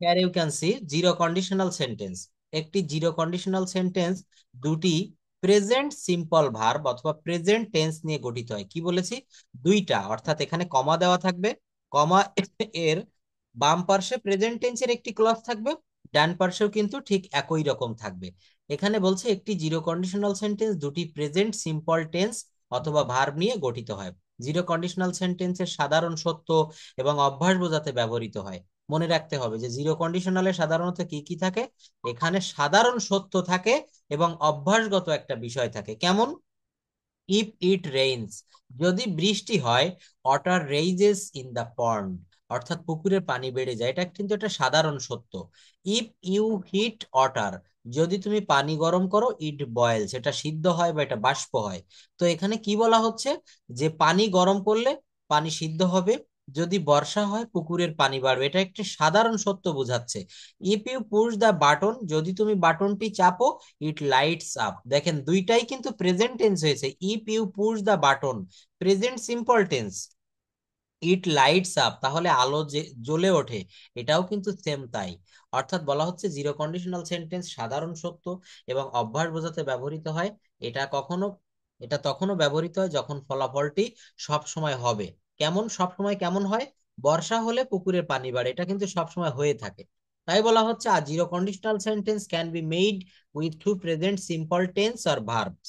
Here you can see zero conditional sentence. একটি zero conditional sentence দুটি present simple verb অথবা present tense নিয়ে গঠিত হয়। কি বলেছি? দুইটা, অর্থাৎ এখানে কমা দেওয়া থাকবে, কমা এর বাম পার্শ্বে প্রেজেন্ট টেন্সের একটি ক্লজ থাকবে, ডান পার্শ্বেও কিন্তু ঠিক একই রকম থাকবে। এখানে বলছে একটি জিরো কন্ডিশনাল সেন্টেন্স দুটি প্রেজেন্ট সিম্পল টেন্স অথবা ভার্ব নিয়ে গঠিত হয়। জিরো কন্ডিশনাল সেন্টেন্সের সাধারণ সত্য এবং অভ্যাস বোঝাতে ব্যবহৃত হয়। মনে রাখতে হবে যে জিরো কন্ডিশনালে সাধারণত কি কি থাকে? এখানে সাধারণ সত্য থাকে এবং অভ্যাসগত একটা বিষয় থাকে। কেমন? ইফ ইট রেইনস, যদি বৃষ্টি হয়, ওয়াটার রেইজেস ইন দ্য পন্ড, অর্থাৎ পুকুরের পানি বেড়ে যায়, এটা কিন্তু একটা সাধারণ সত্য। ইফ ইউ হিট ওয়াটার, যদি তুমি পানি গরম করো, ইট বয়েলস, এটা সিদ্ধ হয় বা এটা বাষ্প হয়। তো এখানে কি বলা হচ্ছে? যে পানি গরম করলে পানি সিদ্ধ হবে, যদি বর্ষা হয় পুকুরের পানি বাড়বে, এটা একটি সাধারণ সত্য বোঝাচ্ছে। If you push the button, যদি তুমি বাটনটি চাপো, ইট লাইটস আপ। দেখেন দুইটাই কিন্তু প্রেজেন্ট টেন্স হয়েছে। If you push the button present simple tense, it lights up তাহলে আলো যে জ্বলে ওঠে, এটাও কিন্তু সেম তাই। অর্থাৎ বলা হচ্ছে জিরো কন্ডিশনাল সেন্টেন্স সাধারণ সত্য এবং অভ্যাস বোঝাতে ব্যবহৃত হয়। এটা কখনো এটা তখনও ব্যবহৃত হয় যখন ফলাফলটি সব সময় হবে। কেমন সব সময়? কেমন হয়? বর্ষা হলে পুকুরের পানি বাড়ে, এটা কিন্তু সব সময় হয়ে থাকে। তাই বলা হচ্ছে আর zero conditional sentence can be made with two present simple tense or verbs,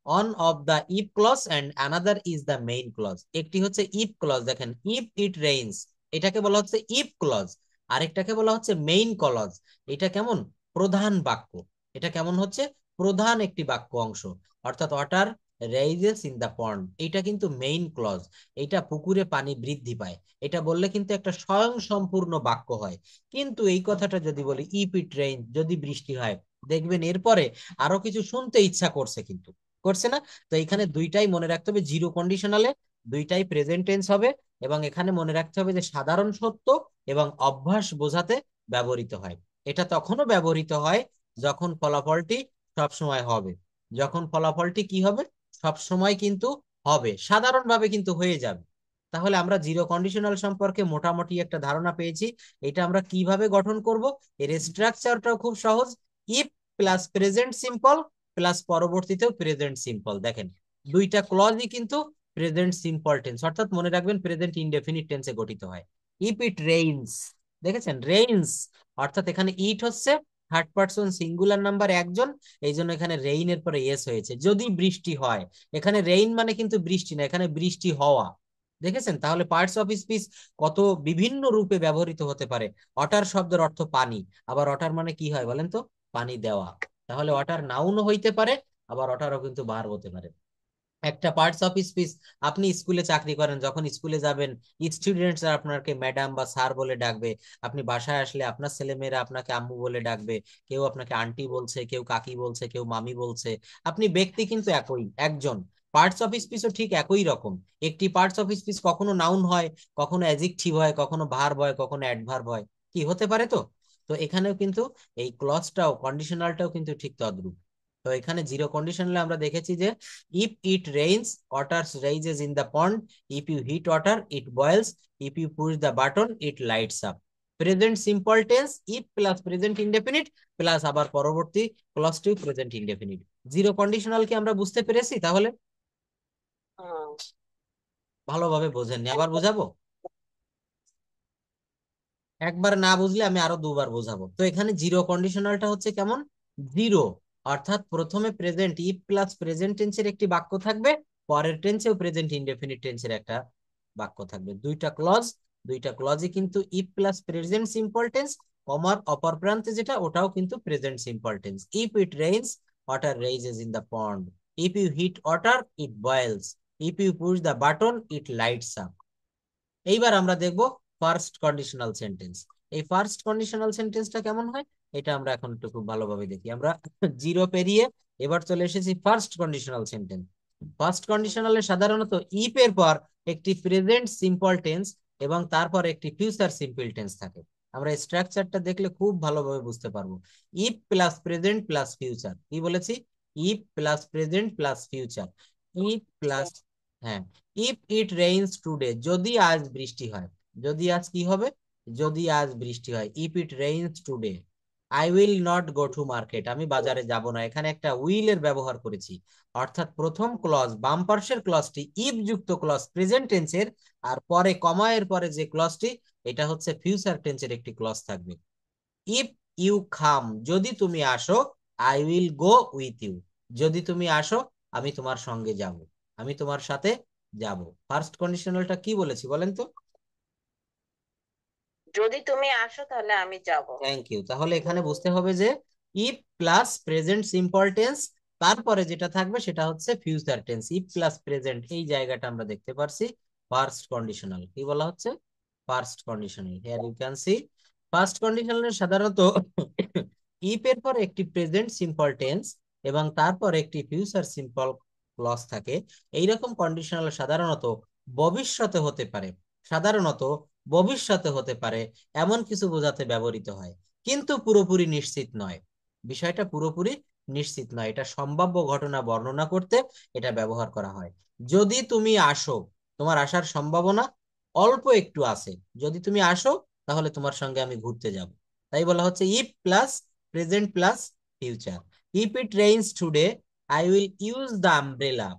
one of the if clause and another is the main clause. একটি হচ্ছে ইফ ক্লজ, দেখেন ইফ ইট রেইনস, এটাকে বলা হচ্ছে ইফ ক্লজ। আরেকটাকে বলা হচ্ছে main clause. এটা কেমন? প্রধান বাক্য। এটা কেমন হচ্ছে? প্রধান একটি বাক্য অংশ। অর্থাৎ ওয়াটার রাইজেস ইন দ্য পন্ড, এটা কিন্তু মেইন ক্লজ। এটা পুকুরে পানি বৃদ্ধি পায়, এটা বললে কিন্তু একটা স্বয়ং সম্পূর্ণ বাক্য হয়। কিন্তু এই কথাটা যদি বলি ইফ ইট রেইন, যদি বৃষ্টি হয়, দেখবেন এরপরে আরো কিছু শুনতে ইচ্ছা করছে, কিন্তু করছে না। তো এখানে দুইটাই মনে রাখতে হবে, জিরো কন্ডিশনালে দুইটাই প্রেজেন্ট টেন্স হবে, এবং এখানে মনে রাখতে হবে যে সাধারণ সত্য এবং অভ্যাস বোঝাতে ব্যবহৃত হয়। এটা তখনও ব্যবহৃত হয় যখন ফলাফলটি সব সময় হবে। যখন ফলাফলটি কি হবে? সব সময় কিন্তু হবে, সাধারণভাবে কিন্তু হয়ে যাবে। তাহলে আমরা জিরো কন্ডিশনাল সম্পর্কে মোটামুটি একটা ধারণা পেয়েছি। এটা আমরা কিভাবে গঠন করব? এর স্ট্রাকচারটাও খুব সহজ। If plus present simple plus পরবর্তীতেও প্রেজেন্ট সিম্পল। দেখেন দুইটা ক্লজই কিন্তু প্রেজেন্ট সিম্পল টেন্স, অর্থাৎ মনে রাখবেন প্রেজেন্ট ইনডেফিনিট টেন্সে গঠিত হয়। ইফ ইট রেইনস, দেখেছেন রেইনস, অর্থাৎ এখানে ইট হচ্ছে থার্ড পারসন সিঙ্গুলার নাম্বার একজন, এই জন্য এখানে রেইন এর পরে এস হয়েছে। যদি বৃষ্টি হয়, এখানে রেইন মানে কিন্তু বৃষ্টি না, এখানে বৃষ্টি হওয়া। দেখেছেন? তাহলে পার্টস অফ স্পিচ কত বিভিন্ন রূপে ব্যবহৃত হতে পারে। অটার শব্দের অর্থ পানি, আবার অটার মানে কি হয় বলেন তো? পানি দেওয়া। তাহলে ওয়াটার নাউনও হইতে পারে, আবার ওয়াটারও কিন্তু ভার্ব হতে পারে। একটা পার্টস অফ স্পিচ, আপনি স্কুলে চাকরি করেন, যখন স্কুলে যাবেন স্টুডেন্টস আপনাকে ম্যাডাম বা স্যার বলে ডাকবে। আপনি বাসায় আসলে আপনার ছেলেমেয়েরা আপনাকে আম্মু বলে ডাকবে, কেউ আপনাকে আন্টি বলছে, কেউ কাকি বলছে, কেউ মামি বলছে। আপনি ব্যক্তি কিন্তু একই একজন। পার্টস অফ স্পিচও ঠিক একই রকম। একটি পার্টস অফ স্পিচ কখনো নাউন হয়, কখনো অ্যাডজেক্টিভ হয়, কখনো ভার্ব হয়, কখনো অ্যাডভার্ব হয়। কি হতে পারে? তো তো এখানেও কিন্তু এই ক্লজটাও কন্ডিশনালটাও কিন্তু ঠিক তদ্রূপ। তো এখানে জিরো কন্ডিশনালে আমরা দেখেছি যে if it rains, water rises in the pond. If you heat water, it boils. If you push the button, it lights up. Present simple tense if plus present indefinite plus আবার পরবর্তী clause to present indefinite। Zero conditional কি আমরা বুঝতে পেরেছি? তাহলে ভালোভাবে বোঝেননি, আবার বোঝাবো। একবার না বুঝলে আমি আরো দুবার বোঝাবো। তো এখানে জিরো কন্ডিশনালটা হচ্ছে কেমন? জিরো, অর্থাৎ প্রথমে প্রেজেন্ট ইফ প্লাস প্রেজেন্ট টেন্সের একটি বাক্য থাকবে, পরের টেন্সেও প্রেজেন্ট ইনডেফিনিট টেন্সের একটা বাক্য থাকবে। দুইটা ক্লজ, দুইটা ক্লজই কিন্তু if plus present simple tense, কমার অপর প্রান্তে যেটা ওটাও কিন্তু present simple tense. If it rains, water raises in the pond. If you hit water, it boils. If you push the button, it lights up. এইবার আমরা দেখব ফার্স্ট কন্ডিশনাল সেন্টেন্স। এই ফার্স্ট কন্ডিশনাল সেন্টেন্সটা কেমন হয়, এটা আমরা এখন একটু খুব ভালোভাবে দেখি। আমরা জিরো পেরিয়ে এবার চলে এসেছি ফার্স্ট কন্ডিশনাল সেন্টেন্স। ফার্স্ট কন্ডিশনালে সাধারণত ইফ এর পর একটি প্রেজেন্ট সিম্পল টেন্স এবং তারপর একটি ফিউচার সিম্পল টেন্স থাকে। আমরা স্ট্রাকচারটা দেখলে খুব ভালোভাবে বুঝতে পারবো। If plus present plus future, কি বলেছি? If plus present plus future. If plus, হ্যাঁ, ইফ ইট রেইনস টুডে, যদি আজ বৃষ্টি হয়। যদি আজ কি হবে? যদি আজ বৃষ্টি হয়, if it rains today I will not go to market, আমি বাজারে যাব না। এখানে একটা উইল এর ব্যবহার করেছি, অর্থাৎ প্রথম ক্লজ বাম পার্শ্বের ক্লজটি ইফ যুক্ত ক্লজ প্রেজেন্ট টেন্সের, আর পরে কমা এর পরে যে ক্লজটি এটা হচ্ছে ফিউচার টেন্সের একটি ক্লজ থাকবে। ইফ ইউ খাম, যদি তুমি আসো, I will go with you, যদি তুমি আসো আমি তোমার সঙ্গে যাব, আমি তোমার সাথে যাব। ফার্স্ট কন্ডিশনালটা কি বলেছি বলেন তো? যদি তুমি আসো তাহলে আমি যাব। Thank you. তাহলে এখানে বুঝতে হবে যে if plus present simple tense, তারপরে যেটা থাকবে সেটা হচ্ছে future tense. If plus present, এই জায়গাটা আমরা দেখতে পারছি ফার্স্ট কন্ডিশনাল। কি বলা হচ্ছে? First conditional. Here you can see first কন্ডিশনালের সাধারণত ইফ এর পর একটি প্রেজেন্ট সিম্পল টেন্স এবং তারপর একটি ফিউচার সিম্পল ক্লজ থাকে। এইরকম কন্ডিশনাল সাধারণত ভবিষ্যতে হতে পারে, সাধারণত ভবিষ্যতে হতে পারে এমন কিছু বোঝাতে ব্যবহৃত হয়, কিন্তু পুরোপুরি নিশ্চিত নয়। বিষয়টা পুরোপুরি নিশ্চিত নয়, এটা সম্ভাব্য ঘটনা বর্ণনা করতে এটা ব্যবহার করা হয়। যদি তুমি আসো, তোমার আসার সম্ভাবনা অল্প একটু আছে, যদি তুমি আসো তাহলে তোমার সঙ্গে আমি ঘুরতে যাব। তাই বলা হচ্ছে if plus present plus future. If it rains today I will use the umbrella,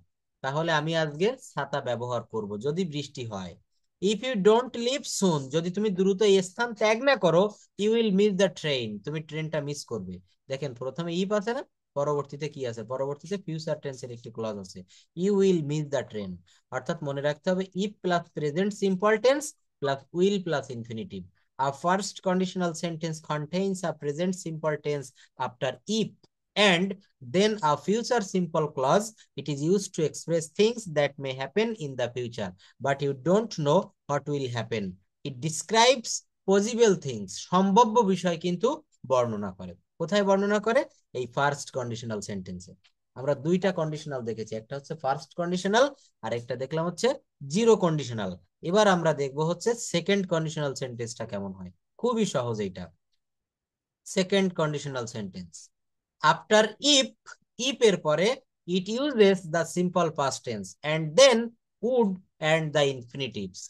তাহলে আমি আজকে ছাতা ব্যবহার করব যদি বৃষ্টি হয়। If you don't leave soon, যদি তুমি দ্রুত এই স্থান ত্যাগ না করো, you will miss the train, তুমি ট্রেনটা মিস করবে। দেখেন প্রথমে ইফ আছে না, পরবর্তীতে কি আছে? পরবর্তীতে ফিউচার টেন্সের একটি ক্লজ আছে, you will miss the train. অর্থাৎ মনে রাখতে হবে if plus present simple tense plus will plus infinitive. A first conditional sentence contains a present simple tense after if and then a future simple clause. It is used to express things that may happen in the future, but you don't know what will happen. It describes possible things, সম্ভাব্য বিষয় কিন্তু বর্ণনা করে। কোথায় বর্ণনা করে? এই first conditional সেন্টেন্সে। আমরা দুইটা কন্ডিশনাল দেখেছি, একটা হচ্ছে ফার্স্ট কন্ডিশনাল আর একটা দেখলাম হচ্ছে জিরো কন্ডিশনাল। এবার আমরা দেখব হচ্ছে সেকেন্ড কন্ডিশনাল সেন্টেন্সটা কেমন হয়। খুবই সহজ এইটা। Second conditional sentence after if, if এর পরে it uses the simple past tense and then would and the infinitives,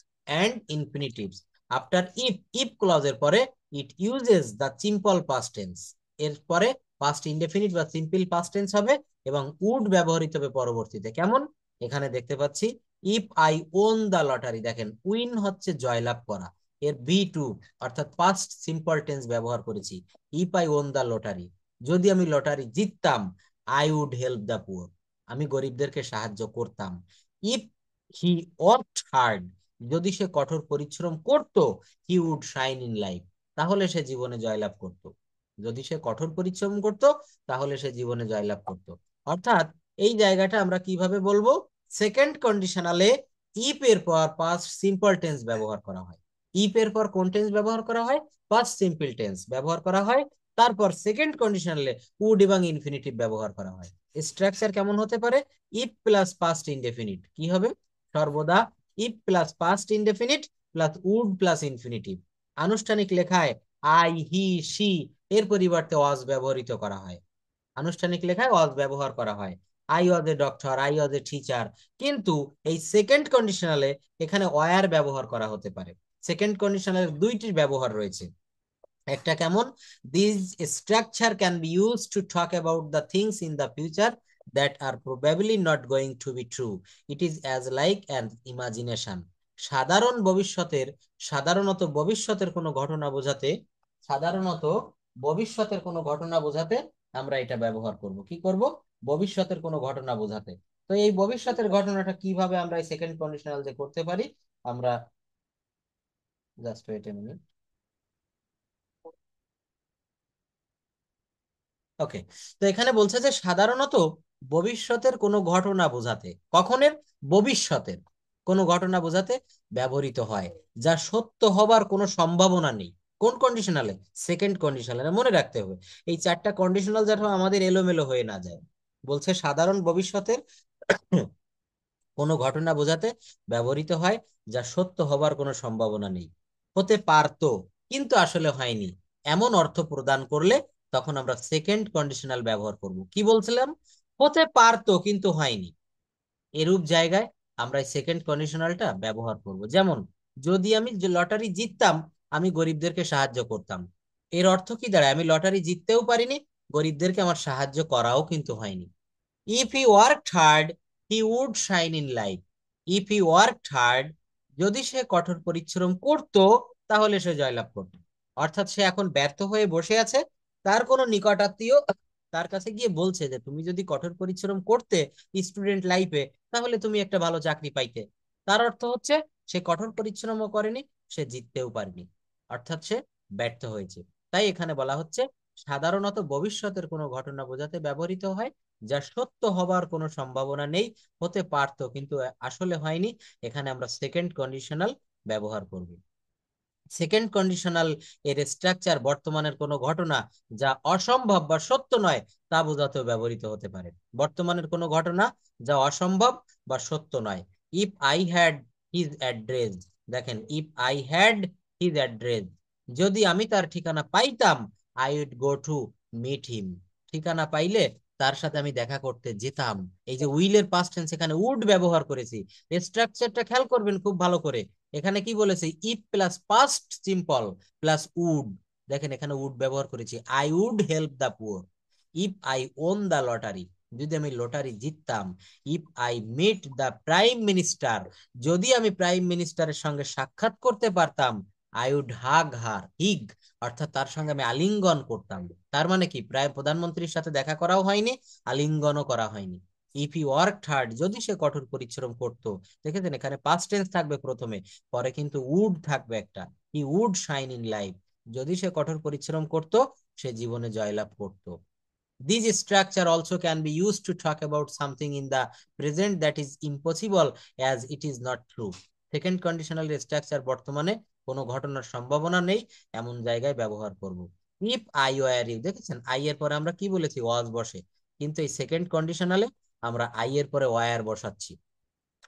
and infinitives. After if, if ক্লজের পরে it uses the simple past tense, এর পরে পাস্ট ইনডেফিনিট বা simple past tense হবে এবং would ব্যবহৃত হবে পরবর্তীতে। কেমন? এখানে দেখতে পাচ্ছি if I won the lottery, দেখেন উইন হচ্ছে জয়লাভ করা, এর বি টু অর্থাৎ পাস্ট সিম্পল টেন্স ব্যবহার করেছি। If I won the lottery, যদি আমি লটারি জিততাম, I would help the poor, আমি গরিবদেরকে সাহায্য করতাম। ইফ হি ওয়ার্কড হার্ড, যদি সে কঠোর পরিশ্রম করত, he would shine in life, তাহলে সে জীবনে জয়লাভ করত। যদি সে কঠোর পরিশ্রম করত তাহলে সে জীবনে জয়লাভ করত। অর্থাৎ এই জায়গাটা আমরা কিভাবে বলবো? সেকেন্ড কন্ডিশনালে ইফ এর পর পাস্ট সিম্পল টেন্স ব্যবহার করা হয়। ইফ এর পর কোন টেন্স ব্যবহার করা হয়? পাস্ট সিম্পল টেন্স ব্যবহার করা হয়। তারপর সেকেন্ড কন্ডিশনালে উড এবং ইনফিনিটিভ ব্যবহার করা হয়। স্ট্রাকচার কেমন হতে পারে? ইফ প্লাস পাস্ট ইনডেফিনিট কি হবে? সর্বদা if plus past indefinite plus would plus infinitive. আনুষ্ঠানিক লেখায় আই, হি, সি এর পরিবর্তে ওয়াজ ব্যবহৃত করা হয়। আনুষ্ঠানিক লেখায় ওয়াজ ব্যবহার করা হয়। I was a doctor, I was a teacher. কিন্তু এই সেকেন্ড কন্ডিশনালে এখানে ওয়ার ব্যবহার করা হতে পারে। সেকেন্ড কন্ডিশনালের দুইটি ব্যবহার রয়েছে। একটা কেমন? This structure can be use to talk about the things in the future that are probably not going to be true, it is as like an imagination. সাধারণ ভবিষ্যতের, সাধারণত ভবিষ্যতের কোনো ঘটনা বোঝাতে, সাধারণত ভবিষ্যতের কোনো ঘটনা বোঝাতে আমরা এটা ব্যবহার করব। কি করব? ভবিষ্যতের কোনো ঘটনা বোঝাতে। তো এই ভবিষ্যতের ঘটনাটা কিভাবে আমরা এই সেকেন্ড কন্ডিশনাল যে করতে পারি, আমরা জাস্ট ওয়েট এ মিনিট। ওকে, তো এখানে বলছে যে সাধারণত ভবিষ্যতের কোনো ঘটনা বোঝাতে, কখনের? ভবিষ্যতের কোনো ঘটনা বোঝাতে ব্যবহৃত হয় যা সত্য হবার কোনো সম্ভাবনা নেই। কোন কন্ডিশনালে? সেকেন্ড কন্ডিশনালে। মনে রাখতে হবে এই চারটা কন্ডিশনাল যেন আমাদের এলোমেলো হয়ে না যায়। বলছে সাধারণ ভবিষ্যতের কোনো ঘটনা বোঝাতে ব্যবহৃত হয় যা সত্য হবার কোনো সম্ভাবনা নেই, হতে পারতো কিন্তু আসলে হয়নি, এমন অর্থ প্রদান করলে তখন আমরা সেকেন্ড কন্ডিশনাল ব্যবহার করব। কি বলছিলাম? হতে পারতো কিন্তু হয়নি, এরূপ জায়গায় আমরা এই সেকেন্ড কন্ডিশনালটা ব্যবহার করব। যেমন যদি আমি লটারি জিততাম, আমি গরিবদেরকে সাহায্য করতাম। এর অর্থ কি দাঁড়ায়? আমি লটারি জিততেও পারিনি, গরিবদেরকে আমার সাহায্য করাও কিন্তু হয়নি। If he worked hard he would shine in life. If he worked hard, যদি সে কঠোর পরিশ্রম করত তাহলে সে জয়লাভ করত। অর্থাৎ সে এখন ব্যর্থ হয়ে বসে আছে, তার কোনো নিকটাত্মীয় তার কাছে গিয়ে বলছে যে তুমি যদি কঠোর পরিশ্রম করতে স্টুডেন্ট লাইফে তাহলে তুমি একটা ভালো চাকরি পাইতে। তার অর্থ হচ্ছে সে কঠোর পরিশ্রমও করেনি, সে জিততেও পারেনি, অর্থাৎ সে ব্যর্থ হয়েছে। তাই এখানে বলা হচ্ছে সাধারণত ভবিষ্যতের কোনো ঘটনা বোঝাতে ব্যবহৃত হয় যা সত্য হবার কোনো সম্ভাবনা নেই, হতে পারতো কিন্তু আসলে হয়নি। এখানে আমরা সেকেন্ড কন্ডিশনাল ব্যবহার করব। সেকেন্ড কন্ডিশনাল এর স্ট্রাকচার বর্তমানের কোনো ঘটনা যা অসম্ভব বা সত্য নয় তা বোঝাতেও ব্যবহৃত হতে পারে। বর্তমানের কোনো ঘটনা যা অসম্ভব বা সত্য নয়। If I had his address, দেখেন if I had his address, যদি আমি তার ঠিকানা পাইতাম, I would go to meet him, ঠিকানা পাইলে তার সাথে আমি দেখা করতে যেতাম। এই যে উইলের পাস্ট টেন্স, এখানে উড ব্যবহার করেছি। স্ট্রাকচারটা খেয়াল করবেন খুব ভালো করে। এখানে কি বলেছে? If plus past simple plus would. দেখেন এখানে উড ব্যবহার করেছি। I would help the poor. If I won the lottery, যদি আমি লটারি জিততাম। If I meet the prime minister, যদি আমি প্রাইম মিনিস্টারের সঙ্গে সাক্ষাৎ করতে পারতাম। আই উড হাগ হার, হিগ অর্থাৎ তার সঙ্গে আমি আলিঙ্গন করতাম। তার মানে কি, প্রায় প্রধানমন্ত্রীর সাথে দেখা করাও হয়নি, আলিঙ্গনও করা হয়নি। ইফ হি ওয়ার্কড হার্ড, যদি সে কঠোর পরিশ্রম করতো। দেখেছেন এখানে পাস্ট টেন্স থাকবে প্রথমে, পরে কিন্তু উড থাকবে একটা। He would shine in life, যদি সে কঠোর পরিশ্রম করত সে জীবনে জয়লাভ করত। This structure also can be used to talk about something in the present that is impossible as it is not true. Second conditional structure বর্তমানে কোনো ঘটনার সম্ভাবনা নেই এমন জায়গায় ব্যবহার করব। ইফ আই ওয়ার ইউ, দেখেছেন আই এর পরে আমরা কি বলেছি? ওয়াজ বসে, কিন্তু এই সেকেন্ড কন্ডিশনালে আমরা আই এর পরে ওয়ার বসাচ্ছি।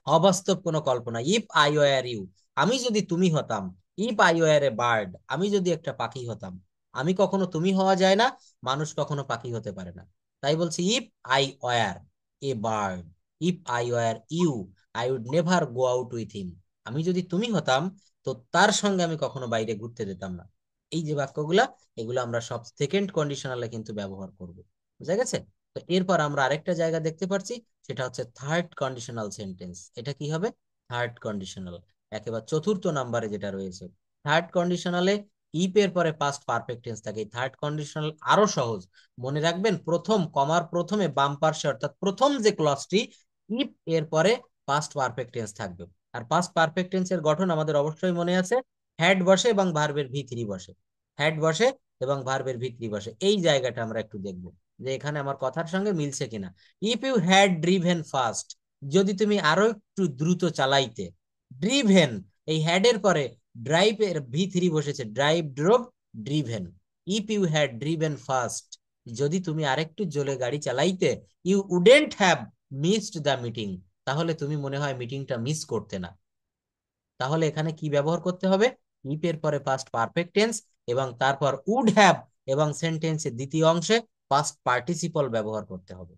অবাস্তব কোনো কল্পনা। ইফ আই ওয়ার ইউ, আমি যদি তুমি হতাম। If I were a bird, আমি যদি একটা পাখি হতাম। আমি কখনো তুমি হওয়া যায় না, মানুষ কখনো পাখি হতে পারে না। তাই বলছি if I were a bird, if I were you, I would never go out with him. আমি যদি তুমি হতাম তো তার সঙ্গে আমি কখনো বাইরে ঘুরতে যেতাম না। এই যে বাক্যগুলা, এগুলো আমরা সব সেকেন্ড কন্ডিশনালে কিন্তু ব্যবহার করব। বুঝা গেছে? তো এরপর আমরা আরেকটা জায়গা দেখতে পাচ্ছি, সেটা হচ্ছে থার্ড কন্ডিশনাল সেন্টেন্স। এটা কি হবে? থার্ড কন্ডিশনাল, একেবারে চতুর্থ নাম্বারে যেটা রয়েছে। থার্ড কন্ডিশনালে ইফ এর পরে পাস্ট পারফেক্ট টেন্স থাকে। থার্ড কন্ডিশনাল আরো সহজ, মনে রাখবেন প্রথম কমার প্রথমে বাম পার্শ্বে অর্থাৎ প্রথম যে ক্লজটি, ইফ এর পরে পাস্ট পারফেক্ট টেন্স থাকবে। আর পাস্ট পারফেক্ট টেন্সের গঠন আমাদের অবশ্যই মনে আছে, হ্যাড বসে এবং ভার্বের ভি থ্রি বসে। হ্যাড বসে এবং ভার্বের ভি থ্রি বসে। এই জায়গাটা আমরা একটু দেখবো যে এখানে আমার কথার সঙ্গে মিলছে কিনা। If you had driven fast, যদি তুমি আরো একটু দ্রুত চালাইতে। ড্রিভেন, এই হ্যাড এর পরে ড্রাইভ এর ভি থ্রি বসেছে, drive drove driven. If you had driven fast, যদি তুমি আরেকটু জোরে গাড়ি চালাইতে। You wouldn't have missed the meeting, তাহলে তুমি মনে হয় মিটিংটা মিস করতে না। তাহলে এখানে কি ব্যবহার করতে হবে? ইফ এর পরে পাস্ট পারফেক্ট টেন্স এবং তারপর উড হ্যাভ, এবং সেন্টেন্সের দ্বিতীয় অংশে পাস্ট পার্টিসিপল ব্যবহার করতে হবে।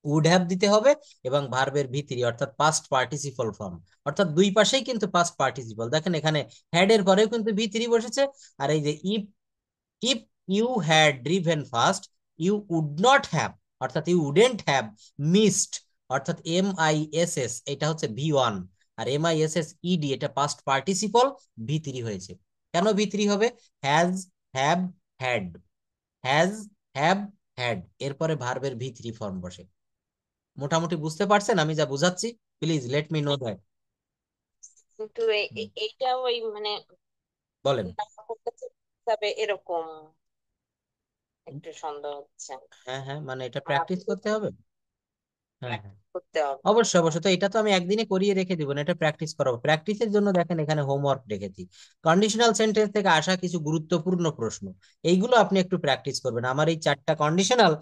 উড হ্যাভ দিতে হবে এবং ভার্বের ভিতরি অর্থাৎ পাস্ট পার্টিসিপল ফর্ম, অর্থাৎ দুই পাশেই কিন্তু পাস্ট পার্টিসিপল। দেখেন এখানে হ্যাড এর পরেও কিন্তু ভিতরি বসেছে। আর এই যে if, if you had driven fast, you would not have অর্থাৎ ইউ উডেন্ট হ্যাভ মিসড অর্থাৎ এম আই এস এস, এটা হচ্ছে ভি ওয়ান। আর M I S S ED, এটা পাস্ট পার্টিসিপল ভিতরি হয়েছে। কেন ভিতরি হবে? Has, have, had. Has, have, had এরপরে ভার্বের ভি থ্রি ফর্ম বসে। মোটামুটি বুঝতে পারছেন আমি যা বুঝাচ্ছি? Please let me know that. কিন্তু এইটা ওই মানে বলেন। আমার কাছে যাবে এরকম একটু সন্দেহ হচ্ছে। হ্যাঁ হ্যাঁ, মানে এটা আর প্র্যাকটিস করতে হবে। হ্যাঁ হ্যাঁ, করতে হবে। অবশ্যই অবশ্যই। তো এটা তো আমি একদিনে করিয়ে রেখে দিব না, এটা প্র্যাকটিস করাবো। প্র্যাকটিসের জন্য দেখেন এখানে হোমওয়ার্ক রেখেছি। কন্ডিশনাল সেন্টেন্স থেকে আসা কিছু গুরুত্বপূর্ণ প্রশ্ন, এইগুলো আপনি একটু প্র্যাকটিস করবেন। আমার এই চারটা কন্ডিশনাল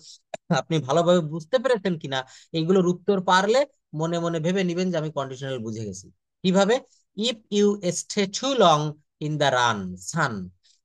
আপনি ভালোভাবে বুঝতে পেরেছেন কিনা, এইগুলোর উত্তর পারলে মনে মনে ভেবে নিবেন যে আমি কন্ডিশনাল বুঝে গেছি। কিভাবে? If you stay too long in the sun,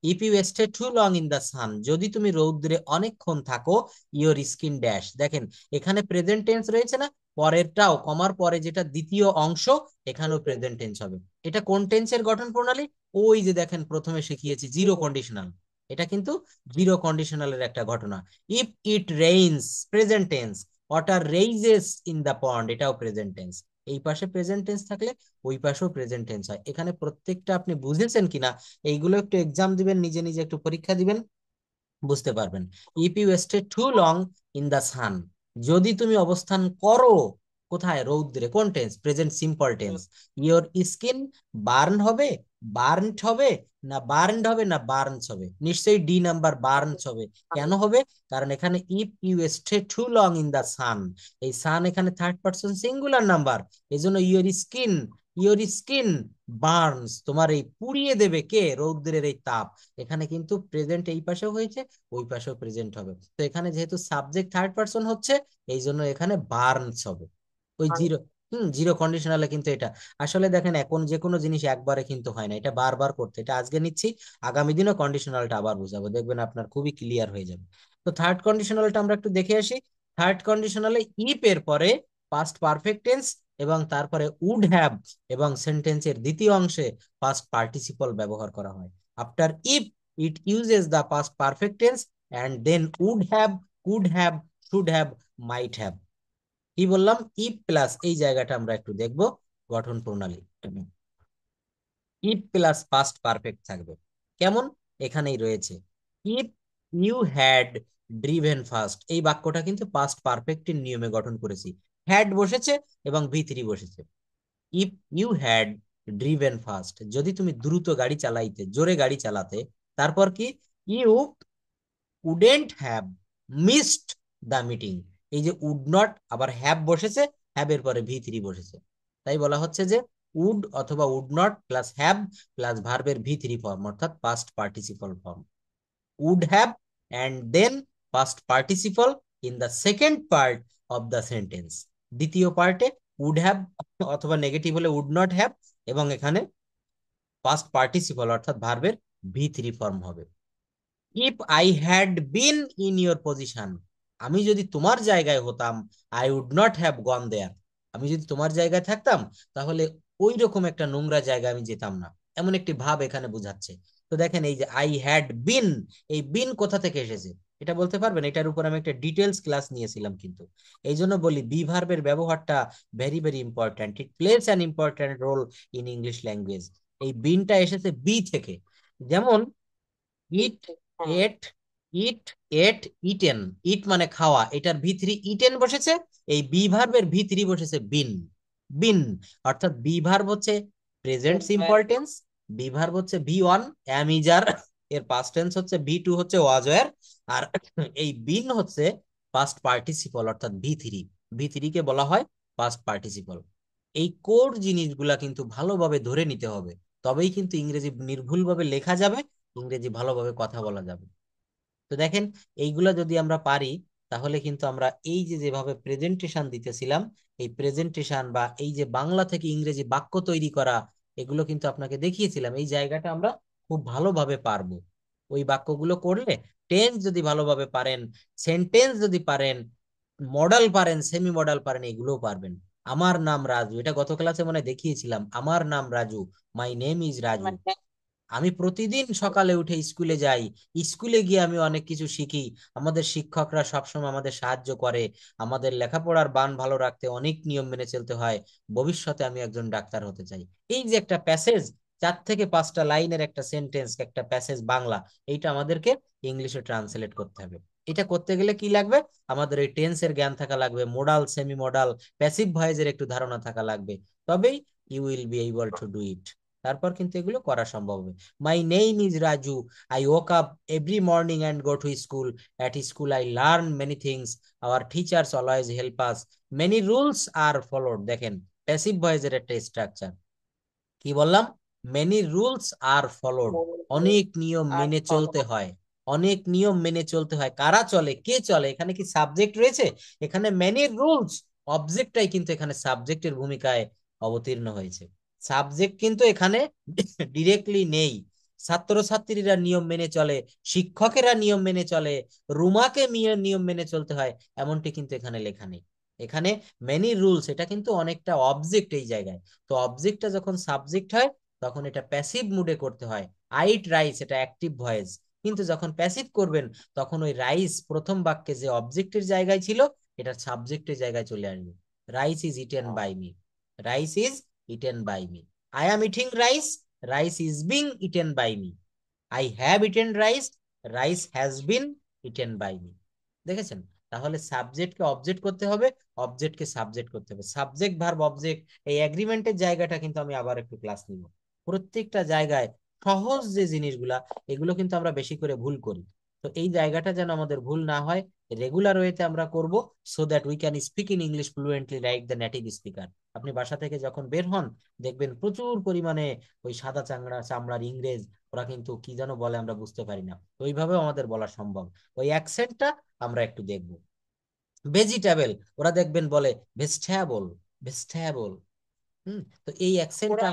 if you stay too long in the sun, যদি তুমি রৌদ্রে অনেকক্ষণ থাকো, ইওর স্কিন ড্যাশ। দেখেন এখানে প্রেজেন্ট টেন্স রয়েছে না, পরেরটাও, কমার পরে যেটা দ্বিতীয় অংশ, এখানেও প্রেজেন্ট টেন্স হবে। এটা কোন টেন্সের গঠন প্রণালী? ওই যে দেখেন প্রথমে শিখিয়েছি জিরো কন্ডিশনাল, এটা কিন্তু জিরো কন্ডিশনালের একটা ঘটনা। If it rains, present tense. Water raises in the pond, এটাও প্রেজেন্ট টেন্স। এই পাশে প্রেজেন্ট টেন্স থাকলে ওই পাশেও প্রেজেন্ট টেন্স হয়। এখানে প্রত্যেকটা আপনি বুঝেছেন কিনা এইগুলো একটু এক্সাম দিবেন, নিজে নিজে একটু পরীক্ষা দিবেন, বুঝতে পারবেন। If you stay too long in the sun, যদি তুমি অবস্থান করো কোথায়, রৌদ্রে, কোন tense? Present simple tense. Your skin burn হবে, বার্নড হবে, না বার্নড হবে, না বার্নস হবে? নিশ্চয়ই ডি নাম্বার, বার্নস হবে। কেন হবে? কারণ এখানে if you stay too long in the sun, এই সান এখানে থার্ড পারসন সিঙ্গুলার নাম্বার, এই জন্য ইওর স্কিন বার্নস, তোমার এই পুড়িয়ে দেবে কে? রৌদ্রের এই তাপ। এখানে কিন্তু প্রেজেন্ট এই পাশেও হয়েছে, ওই পাশেও প্রেজেন্ট হবে। তো এখানে যেহেতু সাবজেক্ট থার্ড পারসন হচ্ছে, এই জন্য এখানে বার্নস হবে। ওই জিরো, জিরো কন্ডিশনালে কিন্তু এটা আসলে দেখেন, এখন যে কোনো জিনিস একবারে কিন্তু হয় না, এটা বারবার করতে, এটা আজকে নিচ্ছি, আগামী দিনও কন্ডিশনালটা আবার বুঝাবো, দেখবেন আপনার খুবই ক্লিয়ার হয়ে যাবে। তো থার্ড কন্ডিশনালটা আমরা একটু দেখে আসি। থার্ড কন্ডিশনালে ইফ এর পরে পাস্ট পারফেক্ট টেন্স, এবং তারপরে উড হ্যাভ, এবং সেন্টেন্সের দ্বিতীয় অংশে পাস্ট পার্টিসিপল ব্যবহার করা হয়। After if it uses the past perfect tense and then would have, could have, should have, might have। কি বললাম? ইফ প্লাস, এই জায়গাটা আমরা একটু দেখব গঠন প্রণালী। ইফ প্লাস পাস্ট পারফেক্ট থাকবে কেমন? এখানেই রয়েছে, if you had driven fast, এই বাক্যটা কিন্তু পাস্ট পারফেক্টের নিয়মে গঠন করেছি। হ্যাড বসেছে এবং ভি3 বসেছে। If you had driven fast, যদি তুমি দ্রুত গাড়ি চালাইতে, জোরে গাড়ি চালাতে, তারপর কি? You wouldn't have missed the meeting, এই যে উড নট আবার হ্যাভ বসেছে, হ্যাভ এর পরে ভি3 বসেছে, তাই বলা হচ্ছে যে উড অথবা would not plus have plus ভার্বের ভি3 ফর্ম, অর্থাৎ past participle form. Would have and then past participle in the second part of the sentence, দ্বিতীয় পার্টে উড হ্যাভ অথবা নেগেটিভ হলে উড নট হ্যাভ, এবং এখানে পাস্ট পার্টিসিপল অর্থাৎ ভার্বের ভি3 ফর্ম হবে। If I had been in your position, আমি যদি তোমার জায়গায় হতাম, I would not have gone there, আমি যদি তোমার জায়গায় থাকতাম তাহলে ওই রকম একটা নোংরা জায়গায় আমি যেতাম না, এমন একটি ভাব এখানে বোঝাচ্ছে। তো দেখেন এই যে আই হ্যাড বিন, এই বিন কোথা থেকে এসেছে এটা বলতে পারবেন? এটার উপর আমি একটা ডিটেলস ক্লাস নিয়েছিলাম কিন্তু, এই জন্য বলি বি ভার্বের ব্যবহারটা very very important, it plays an important role in English language. এই বিনটা এসেছে বি থেকে, যেমন ইট, হ্যাঁ, এট, ইট, এট, ইটেন, ইট মানে খাওয়া, এটার ভি3 ইটেন বসেছে, এই বি ভার্বের ভি3 বসেছে বিন, বিন। অর্থাৎ বি ভার্ব হচ্ছে present simple tense, be verb হচ্ছে ভি1 অ্যাম ইজ আর, এর পাস্ট টেন্স হচ্ছে ভি2 হচ্ছে ওয়াজ ওয়্যার, আর এই বিন হচ্ছে পাস্ট পার্টিসিপল অর্থাৎ ভি3, ভি3 কে বলা হয় পাস্ট পার্টিসিপল। এই কোর জিনিসগুলা কিন্তু ভালোভাবে ধরে নিতে হবে, তবেই কিন্তু ইংরেজি নির্ভুলভাবে লেখা যাবে, ইংরেজি ভালোভাবে কথা বলা যাবে। তো দেখেন এইগুলা যদি আমরা পারি, তাহলে কিন্তু আমরা এই যে যেভাবে প্রেজেন্টেশন দিতেছিলাম, এই প্রেজেন্টেশন বা এই যে বাংলা থেকে ইংরেজি বাক্য তৈরি করা, এগুলো কিন্তু আপনাকে দেখিয়েছিলাম, এই জায়গাটা আমরা খুব ভালোভাবে পারবো। ওই বাক্যগুলো করলে, টেন্স যদি ভালোভাবে পারেন, সেন্টেন্স যদি পারেন, মডেল পারেন, সেমি মডেল পারেন, এগুলোও পারবেন। আমার নাম রাজু, এটা গত ক্লাসে মনে হয় দেখিয়েছিলাম, আমার নাম Raju, my name is Raju. মানে আমি প্রতিদিন সকালে উঠে স্কুলে যাই, স্কুলে গিয়ে আমি অনেক কিছু শিখি, আমাদের শিক্ষকরা সবসময় আমাদের সাহায্য করে, আমাদের লেখাপড়ার মান ভালো রাখতে অনেক নিয়ম মেনে চলতে হয়, ভবিষ্যতে আমি একজন ডাক্তার হতে চাই। এই যে একটা প্যাসেজ, 4 থেকে 5টা লাইনের একটা সেন্টেন্স, একটা প্যাসেজ বাংলা, এইটা আমাদেরকে ইংলিশে ট্রান্সলেট করতে হবে। এটা করতে গেলে কি লাগবে? আমাদের এই টেন্সের জ্ঞান থাকা লাগবে, মোডাল, সেমি মোডাল, প্যাসিভ ভয়েসের একটু ধারণা থাকা লাগবে, তবেই you will be able to do it. তারপর কিন্তু এগুলো করা সম্ভব হবে। My name is Raju. I woke up every morning and go to school. At school, I learn many things. Our teachers always help us. Many rules are followed. দেখেন passive ভয়েসের একটা structure কি বললাম? মেনি রুলস আর ফলোড, অনেক নিয়ম আর মেনে follow. চলতে হয়, অনেক নিয়ম মেনে চলতে হয়। কারা চলে, কে চলে? এখানে কি সাবজেক্ট রয়েছে? এখানে মেনি রুলস, অবজেক্টটাই কিন্তু এখানে সাবজেক্টের ভূমিকায় অবতীর্ণ হয়েছে। সাবজেক্ট কিন্তু এখানে ডিরেক্টলি নেই। ছাত্রছাত্রীরা নিয়ম মেনে চলে, শিক্ষকেরা নিয়ম মেনে চলে, রুমাকে নিয়ম মেনে চলতে হয়, এমনটি কিন্তু এখানে লেখা নেই। এখানে মেনি রুলস, এটা কিন্তু অনেকটা অবজেক্ট এই জায়গায়। তো অবজেক্টটা যখন সাবজেক্ট হয় তখন এটা প্যাসিভ মুডে করতে হয়। আইট রাইস, এটা অ্যাক্টিভ ভয়েস। কিন্তু যখন প্যাসিভ করবেন তখন ওই রাইস প্রথম বাক্যে যে অবজেক্টের জায়গায় ছিল এটা সাবজেক্টের জায়গায় চলে আসবে। Rice is eaten by me, rice is eaten by me. I am eating rice, rice is being eaten by me. I have eaten rice, rice has been eaten by me. দেখেছেন? তাহলে সাবজেক্টকে অবজেক্ট করতে হবে, অবজেক্টকে subject করতে হবে। Subject verb object, এই এগ্রিমেন্টের জায়গাটা কিন্তু আমি আবার একটু ক্লাস নিব। প্রত্যেকটা জায়গায় সহজ যে জিনিসগুলা এগুলো কিন্তু আমরা বেশি করে ভুল করি। তো এই জায়গাটা যেন আমাদের ভুল না হয়, রেগুলার ওয়েতে আমরা করব, so that we can speak in English fluently like the native speaker. আপনি বাসা থেকে যখন বের হন দেখবেন প্রচুর পরিমাণে ওই সাদা চামড়া চামড়ার ইংরেজ, ওরা কিন্তু কি যেন বলে আমরা বুঝতে পারি না, তো ওইভাবেও আমাদের বলা সম্ভব। ওই অ্যাকসেন্টটা আমরা একটু দেখব। ভেজিটেবল, ওরা দেখবেন বলে ভেজিটেবল, ভেজিটেবল। তো এই ওরা অ্যাকসেন্টটা,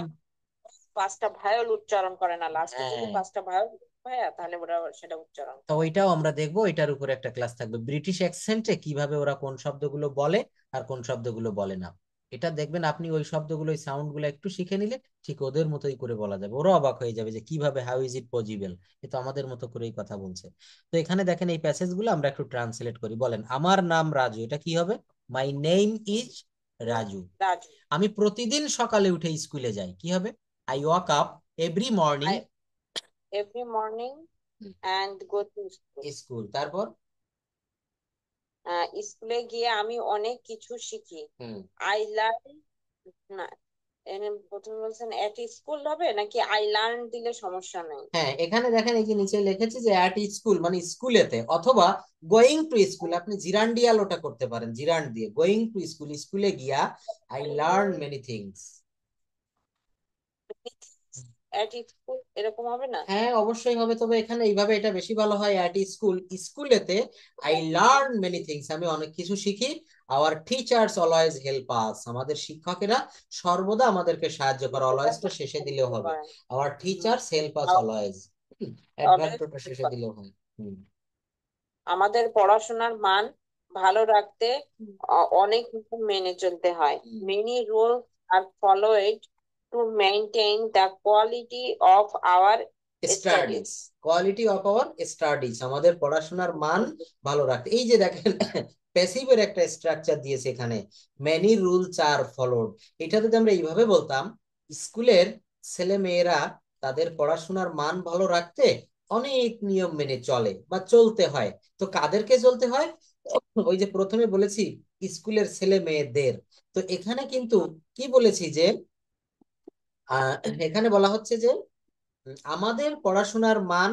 পাঁচটা ভায়োল উচ্চারণ করে না, লাস্টে যদি হ্যাঁ, পাঁচটা ভায়োল ভাইয়া তাহলে ওরা সেটা উচ্চারণ তো করে। ওইটাও আমরা দেখবো, এটার উপরে একটা ক্লাস থাকবে ব্রিটিশ অ্যাকসেন্টে কিভাবে ওরা কোন শব্দগুলো বলে আর কোন শব্দগুলো বলে না। এটা দেখবেন আপনি ওই শব্দগুলো ওই সাউন্ড গুলো একটু শিখে নিলে ঠিক ওদের মতোই করে বলা যাবে, ওরা অবাক হয়ে যাবে যে কিভাবে, হাউ ইজ ইট পসিবল, এ তো আমাদের মতো করেই কথা বলছে। তো এখানে দেখেন এই প্যাসেজ গুলো আমরা একটু ট্রান্সলেট করি। বলেন, আমার নাম রাজু, এটা কি হবে? My name is Raju. Raju. আমি প্রতিদিন সকালে উঠে স্কুলে যাই, কি হবে? I walk up every morning I every morning and go to school. School. তারপর স্কুলে গিয়ে আমি অনেক কিছু শিখি। হুম, আই লার্ন, না, প্রথমে বলছেন এট স্কুল হবে নাকি আই লার্ন দিলে সমস্যা নেই? হ্যাঁ, এখানে দেখেন এই যে নিচে লিখেছে যে অ্যাট স্কুল মানে স্কুলেতে, অথবা গোয়িং টু স্কুল, আপনি জিরান্ডিয়াল ওটা করতে পারেন, জিরান্ড দিয়ে গোয়িং টু স্কুল, স্কুলে গিয়া I learn many things. At school এরকম হবে না? হ্যাঁ, অবশ্যই হবে, তবে এখানে এইভাবে এটা বেশি ভালো হয়, অ্যাট স্কুল, স্কুলেতে আই লার্ন মেনি থিংস, আমি অনেক কিছু শিখি। Our teachers always help us, আমাদের শিক্ষকেরা সর্বদা আমাদেরকে সাহায্য করে, অলওয়েজটা শেষে দিলেও হবে। Our teachers help us always, অ্যাডভার্বটা শেষে দিলেও হয়। হুম। আমাদের পড়াশোনার মান ভালো রাখতে অনেক নিয়ম মেনে চলতে হয়। Many rules are followed to maintain the quality of our studies, studies. Quality of our studies, আমাদের পড়াশোনার মান ভালো রাখতে। এই যে দেখেন প্যাসিভের একটা স্ট্রাকচার দিয়েছে এখানে, মেনি রুলস আর ফলোড। এটা যদি আমরা এইভাবে বলতাম, স্কুলের ছেলে মেয়েরা তাদের পড়াশোনার মান ভালো রাখতে অনেক নিয়ম মেনে চলে বা চলতে হয়। তো কাদেরকে চলতে হয়? ওই যে প্রথমে বলেছি স্কুলের ছেলে মেয়েদের। তো এখানে কিন্তু কি বলেছি যে আহ এখানে বলা হচ্ছে যে আমাদের পড়াশোনার মান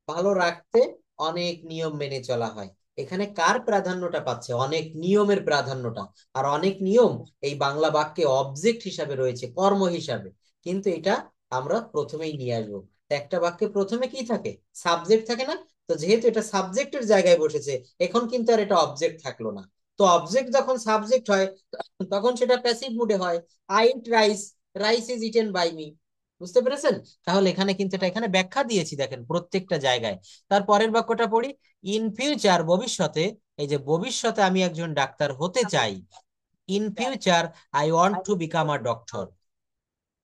ভালো রাখতে অনেক নিয়ম মেনে চলা হয়। এখানে কার প্রাধান্যটা পাচ্ছে? অনেক নিয়মের প্রাধান্যটা। আর অনেক নিয়ম এই বাংলা বাক্যে অবজেক্ট হিসাবে রয়েছে, কর্ম হিসাবে। কিন্তু এটা আমরা প্রথমেই নিয়ে আসবো। তো একটা বাক্যে প্রথমে কি থাকে? সাবজেক্ট থাকে না? তো যেহেতু এটা সাবজেক্টের জায়গায় বসেছে, এখন কিন্তু আর এটা অবজেক্ট থাকলো না। তো অবজেক্ট যখন সাবজেক্ট হয় তখন সেটা প্যাসিভ মুডে হয়। I eat rice, rice is eaten by me. বুঝতে পেরেছেন? তাহলে এখানে কিন্তু এটা এখানে ব্যাখ্যা দিয়েছি দেখেন প্রত্যেকটা জায়গায়। তার পরের বাক্যটা পড়ি, ইন ফিউচার, ভবিষ্যতে, এই যে ভবিষ্যতে আমি একজন ডাক্তার হতে চাই। In future I want to become a doctor.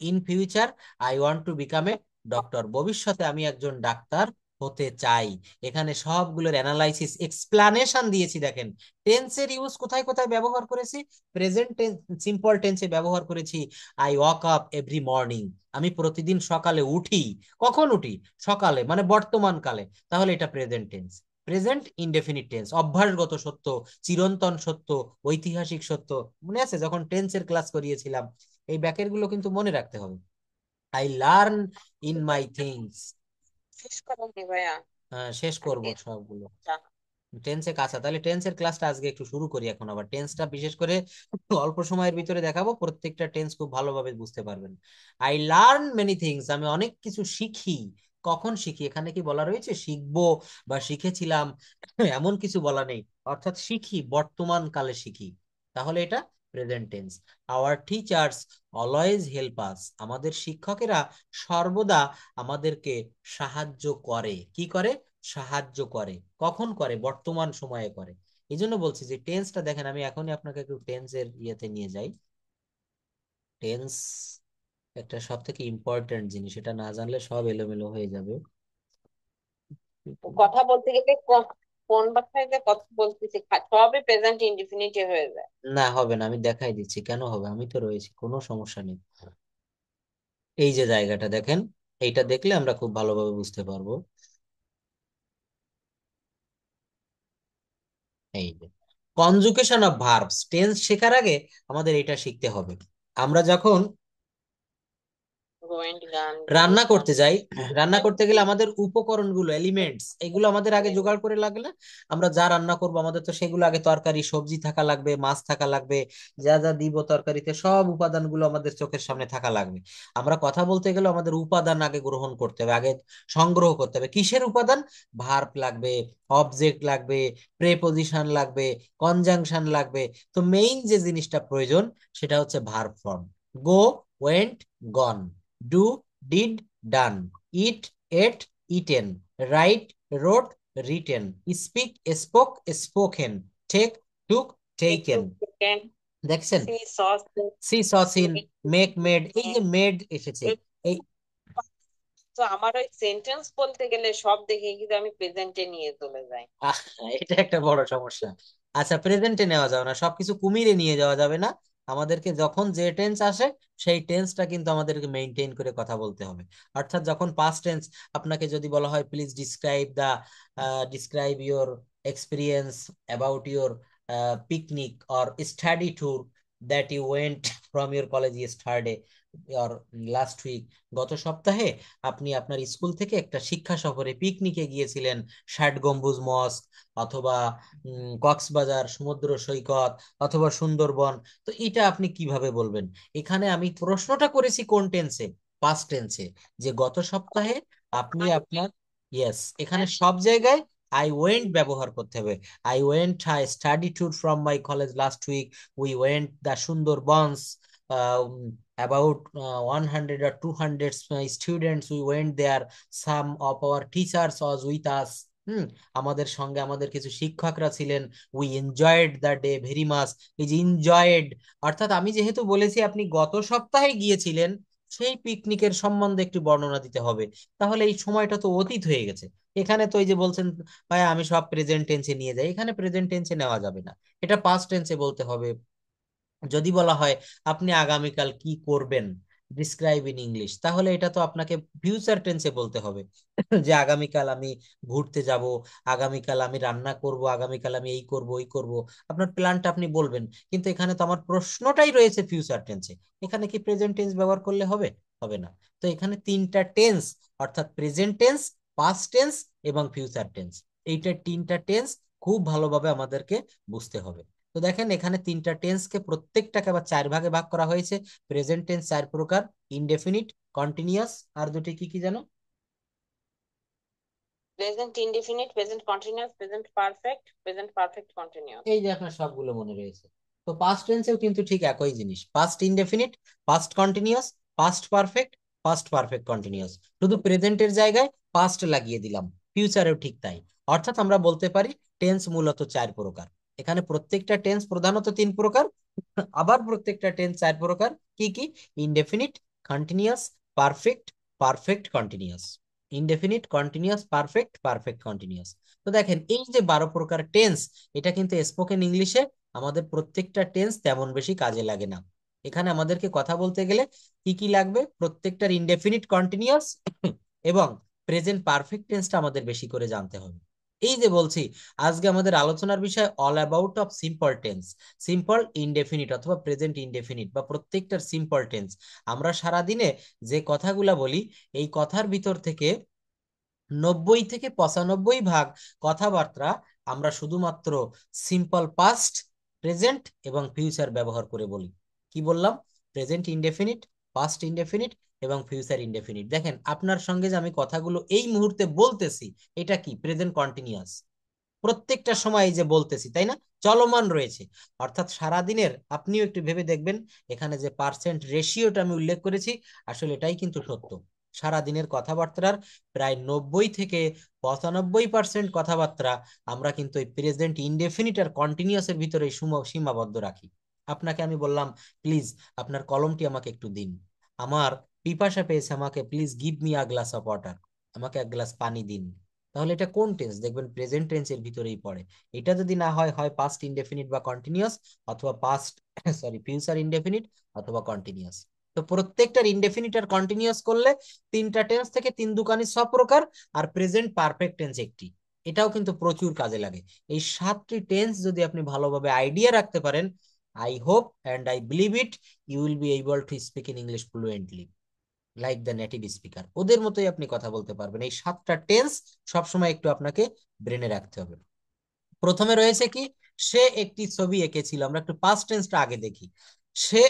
In future I want to become a doctor, ভবিষ্যতে আমি একজন ডাক্তার হতে চাই। এখানে সবগুলোর অ্যানালাইসিস এক্সপ্লানেশন দিয়েছি দেখেন। টেন্সের ইউজ কোথায় কোথায় ব্যবহার করেছি? প্রেজেন্ট টেন্স, সিম্পল টেন্সে ব্যবহার করেছি। I walk up every morning, আমি প্রতিদিন সকালে উঠি। কখন উঠি? সকালে, মানে বর্তমান কালে। তাহলে এটা present tense. Present indefinite tense, অভ্যাসগত সত্য, চিরন্তন সত্য, ঐতিহাসিক সত্য। মনে আছে যখন টেন্সের ক্লাস করিয়েছিলাম? এই ব্যাকের গুলো কিন্তু মনে রাখতে হবে। I learn in my things. শেষ করেন নি ভাইয়া? শেষ করব আজকে সবগুলো। টেন্সে কাঁচা, তাহলে টেন্সের ক্লাসটা আজকে একটু শুরু করি এখন, আবার টেন্সটা বিশেষ করে অল্প সময়ের ভিতরে দেখাবো, প্রত্যেকটা টেন্স খুব ভালোভাবে বুঝতে পারবেন। আই লার্ন মেনি থিংস, আমি অনেক কিছু শিখি। কখন শিখি? এখানে কি বলা রয়েছে শিখবো বা শিখেছিলাম? এমন কিছু বলা নেই। অর্থাৎ শিখি, বর্তমান কালে শিখি। তাহলে এটা present tense. Our teachers always help us, আমাদের শিক্ষকেরা সর্বদা আমাদেরকে সাহায্য করে। কি করে? সাহায্য করে। কখন করে? বর্তমান সময়ে করে। এই জন্য বলছি যে টেন্সটা দেখেন, আমি এখনই আপনাকে একটু টেন্সের ইয়েতে নিয়ে যাই। টেন্স একটা সব থেকে ইম্পর্টেন্ট জিনিস, এটা না জানলে সব এলোমেলো হয়ে যাবে। কথা বলতে গেলে কোন ভাষায় যে কথা বলতেছি সবই প্রেজেন্ট ইনডিফিনিটে হয়ে যায়। না হবে না, আমি দেখাই দিচ্ছি কেন হবে, আমি তো রয়েছি, কোনো সমস্যা নেই। এই যে জায়গাটা দেখেন, এইটা দেখলে আমরা খুব ভালোভাবে বুঝতে পারবো। এই যে কনজুগেশন অফ ভার্বস, টেন্স শেখার আগে আমাদের এটা শিখতে হবে। আমরা যখন গোয়েন্ট গান রান্না ডিভোশন। করতে যাই, রান্না করতে গেলে আমাদের উপকরণগুলো, এলিমেন্টস, এগুলো আমাদের আগে জোগাড় করে লাগলে, আমরা যা রান্না করব আমাদের তো সেগুলো আগে, তরকারি সবজি থাকা লাগবে, মাছ থাকা লাগবে, যা যা দিব তরকারিতে সব উপাদানগুলো আমাদের চোখের সামনে থাকা লাগবে। আমরা কথা বলতে গেলে আমাদের উপাদান আগে গ্রহণ করতে হবে, আগে সংগ্রহ করতে হবে। কিসের উপাদান? ভার্ব লাগবে, অবজেক্ট লাগবে, প্রেপোজিশন লাগবে, কনজাংশন লাগবে। তো মেইন যে জিনিসটা প্রয়োজন সেটা হচ্ছে verb form. Go, went, gone. Do, did, done. Eat, ate, eaten. Write, wrote, written. Speak, spoke, spoken. Take, took, take to taken. Second. দেখছেন? See saw. see, saw, seen, make make, made, এই যে made এসেছে, এই তো আমার ওই sentence বলতে গেলে সব দেখে কিন্তু আমি প্রেজেন্টে নিয়ে চলে যাই। আহ, এটা একটা বড় সমস্যা। আচ্ছা, প্রেজেন্টে নেওয়া যাবে না, সবকিছু কুমিরে নিয়ে যাওয়া যাবে না। আমাদেরকে যখন যে টেন্স আসে সেই টেন্সটা কিন্তু আমাদেরকে মেনটেন করে কথা বলতে হবে। অর্থাৎ যখন পাস্ট টেন্স, আপনাকে যদি বলা হয় please describe your experience about your picnic or study tour that you went from your college yesterday or last week, গত সপ্তাহে আপনি আপনার স্কুল থেকে একটা শিক্ষা সফরে পিকনিকে গিয়েছিলেন, ষাট গম্বুজ মস্ক, অথবা কক্সবাজার সমুদ্র সৈকত, অথবা সুন্দরবন। তো এটা আপনি কিভাবে বলবেন? এখানে আমি প্রশ্নটা করেছি কোন টেন্সে? পাস্ট টেন্সে, যে গত সপ্তাহে আপনি আপনার, ইয়েস, এখানে সব জায়গায় আই ওয়েন্ট ব্যবহার করতে হবে। I went, I study tour from my college last week, we went the Sundarbans, about 100 or 200 students we went there, some of our teachers was with us, হুম, আমাদের সঙ্গে আমাদের কিছু শিক্ষকরা ছিলেন, we enjoyed the day very much. এই যে enjoyed, অর্থাৎ আমি যেহেতু বলেছি আপনি গত সপ্তাহে গিয়েছিলেন, সেই পিকনিকের সম্বন্ধে একটু বর্ণনা দিতে হবে। তাহলে এই সময়টা তো অতীত হয়ে গেছে। এখানে তো এই যে বলছেন ভাই আমি সব প্রেজেন্ট টেন্সে নিয়ে যাই, এখানে প্রেজেন্ট টেন্সে নেওয়া যাবে না, এটা পাস্ট টেন্সে বলতে হবে। যদি বলা হয় আপনি আগামীকাল কি করবেন, ডিসক্রাইব ইন ইংলিশ, তাহলে এটা তো আপনাকে ফিউচার টেন্সে বলতে হবে। যে আগামীকাল আমি ঘুরতে যাব, আগামীকাল আমি রান্না করব, আগামীকাল আমি এই করব ওই করব, আপনার প্ল্যানটা আপনি বলবেন। কিন্তু এখানে তো আমার প্রশ্নটাই রয়েছে ফিউচার টেন্সে, এখানে কি প্রেজেন্ট টেন্স ব্যবহার করলে হবে? হবে না। তো এখানে তিনটা টেন্স, অর্থাৎ প্রেজেন্ট টেন্স, পাস্ট টেন্স এবং ফিউচার টেন্স, এইটা তিনটা টেন্স খুব ভালোভাবে আমাদেরকে বুঝতে হবে। তো দেখেন এখানে তিনটা টেন্সকে প্রত্যেকটাকে আবার চার ভাগে ভাগ করা হয়েছে। প্রেজেন্ট টেন্স চার প্রকার: ইনডেফিনিট, কন্টিনিউয়াস, আর দুটি কি কি জানো? Present indefinite, present continuous, present perfect, present perfect continuous. এই যে আপনার সবগুলো মনে রয়েছে। তো পাস্ট টেন্সেও কিন্তু ঠিক একই জিনিস, past indefinite, past continuous, past perfect, past perfect continuous. শুধু প্রেজেন্টের জায়গায় পাস্ট লাগিয়ে দিলাম। ফিউচারেও ঠিক তাই। অর্থাৎ আমরা বলতে পারি টেন্স মূলত চার প্রকার। এখানে প্রত্যেকটা টেন্স প্রধানত তিন প্রকার, আবার প্রত্যেকটা টেন্স চার প্রকার। কি কি? Indefinite, continuous, perfect, perfect continuous. Indefinite, continuous, perfect, perfect continuous. তো দেখেন এই যে 12 প্রকার টেন্স, এটা কিন্তু স্পোকেন ইংলিশে আমাদের প্রত্যেকটা টেন্স তেমন বেশি কাজে লাগে না। এখানে আমাদেরকে কথা বলতে গেলে কি কি লাগবে? প্রত্যেকটার ইনডেফিনিট, কন্টিনিউয়াস এবং প্রেজেন্ট পারফেক্ট টেন্সটা আমাদের বেশি করে জানতে হবে। এই যে বলছি, আজকে আমাদের আলোচনার বিষয় all about of simple tense, simple indefinite অথবা প্রেজেন্ট ইনডেফিনিট বা প্রত্যেকটার সিম্পল টেন্স। আমরা সারা দিনে যে কথাগুলা বলি, এই কথার ভিতর থেকে 90 থেকে 95 ভাগ কথাবার্তা আমরা শুধুমাত্র সিম্পল পাস্ট, প্রেজেন্ট এবং ফিউচার ব্যবহার করে বলি। কি বললাম? প্রেজেন্ট ইনডেফিনিট, পাস্ট ইনডেফিনিট এবং ফিউচার ইনডেফিনিট। দেখেন আপনার সঙ্গে যে আমি কথাগুলো এই মুহূর্তে বলতেছি, এটা কি? Present continuous. প্রত্যেকটা সময় এই যে বলতেছি, তাই না? চলমান রয়েছে। অর্থাৎ সারা দিনের আপনিও একটু ভেবে দেখবেন, এখানে যে পার্সেন্ট রেশিওটা আমি উল্লেখ করেছি, আসলে এটাই কিন্তু সত্য। সারা দিনের কথাবার্তার প্রায় 90 থেকে 95% কথাবার্তা আমরা কিন্তু এই প্রেজেন্ট ইনডেফিনিট আর কন্টিনিউয়াস এর ভিতরে সীমাবদ্ধ রাখি। আপনাকে আমি বললাম, প্লিজ আপনার কলমটি আমাকে একটু দিন, আমার পিপাসা পেয়েছে, আমাকে please give me a glass of water, আমাকে এক গ্লাস পানি দিন। তাহলে এটা কোন টেন্স? দেখবেন প্রেজেন্ট টেন্স এর ভিতরেই পড়ে। এটা যদি না হয়, হয় পাস্ট ইনডেফিনিট বা কন্টিনিউয়াস, অথবা পাস্ট সরি ফিউচার ইনডেফিনিট, অথবা কন্টিনিউয়াস। তো প্রত্যেকটার ইনডেফিনিট আর কন্টিনিউয়াস করলে তিনটা টেন্স থেকে তিন দুকানি সব প্রকার, আর প্রেজেন্ট পারফেক্ট টেন্স একটি। এটাও কিন্তু প্রচুর কাজে লাগে। এই 7টি টেন্স যদি আপনি ভালোভাবে আইডিয়া রাখতে পারেন, I hope and I believe it, you will be able to speak in English fluently like the native speaker. ওদের মতোই আপনি কথা বলতে পারবেন। এই 7টা টেন্স সবসময় একটু আপনাকে ব্রেনে রাখতে হবে। প্রথমে রয়েছে কি, সে একটি ছবি এঁকেছিল। আমরা একটু পাস্ট টেন্সটা আগে দেখি। সে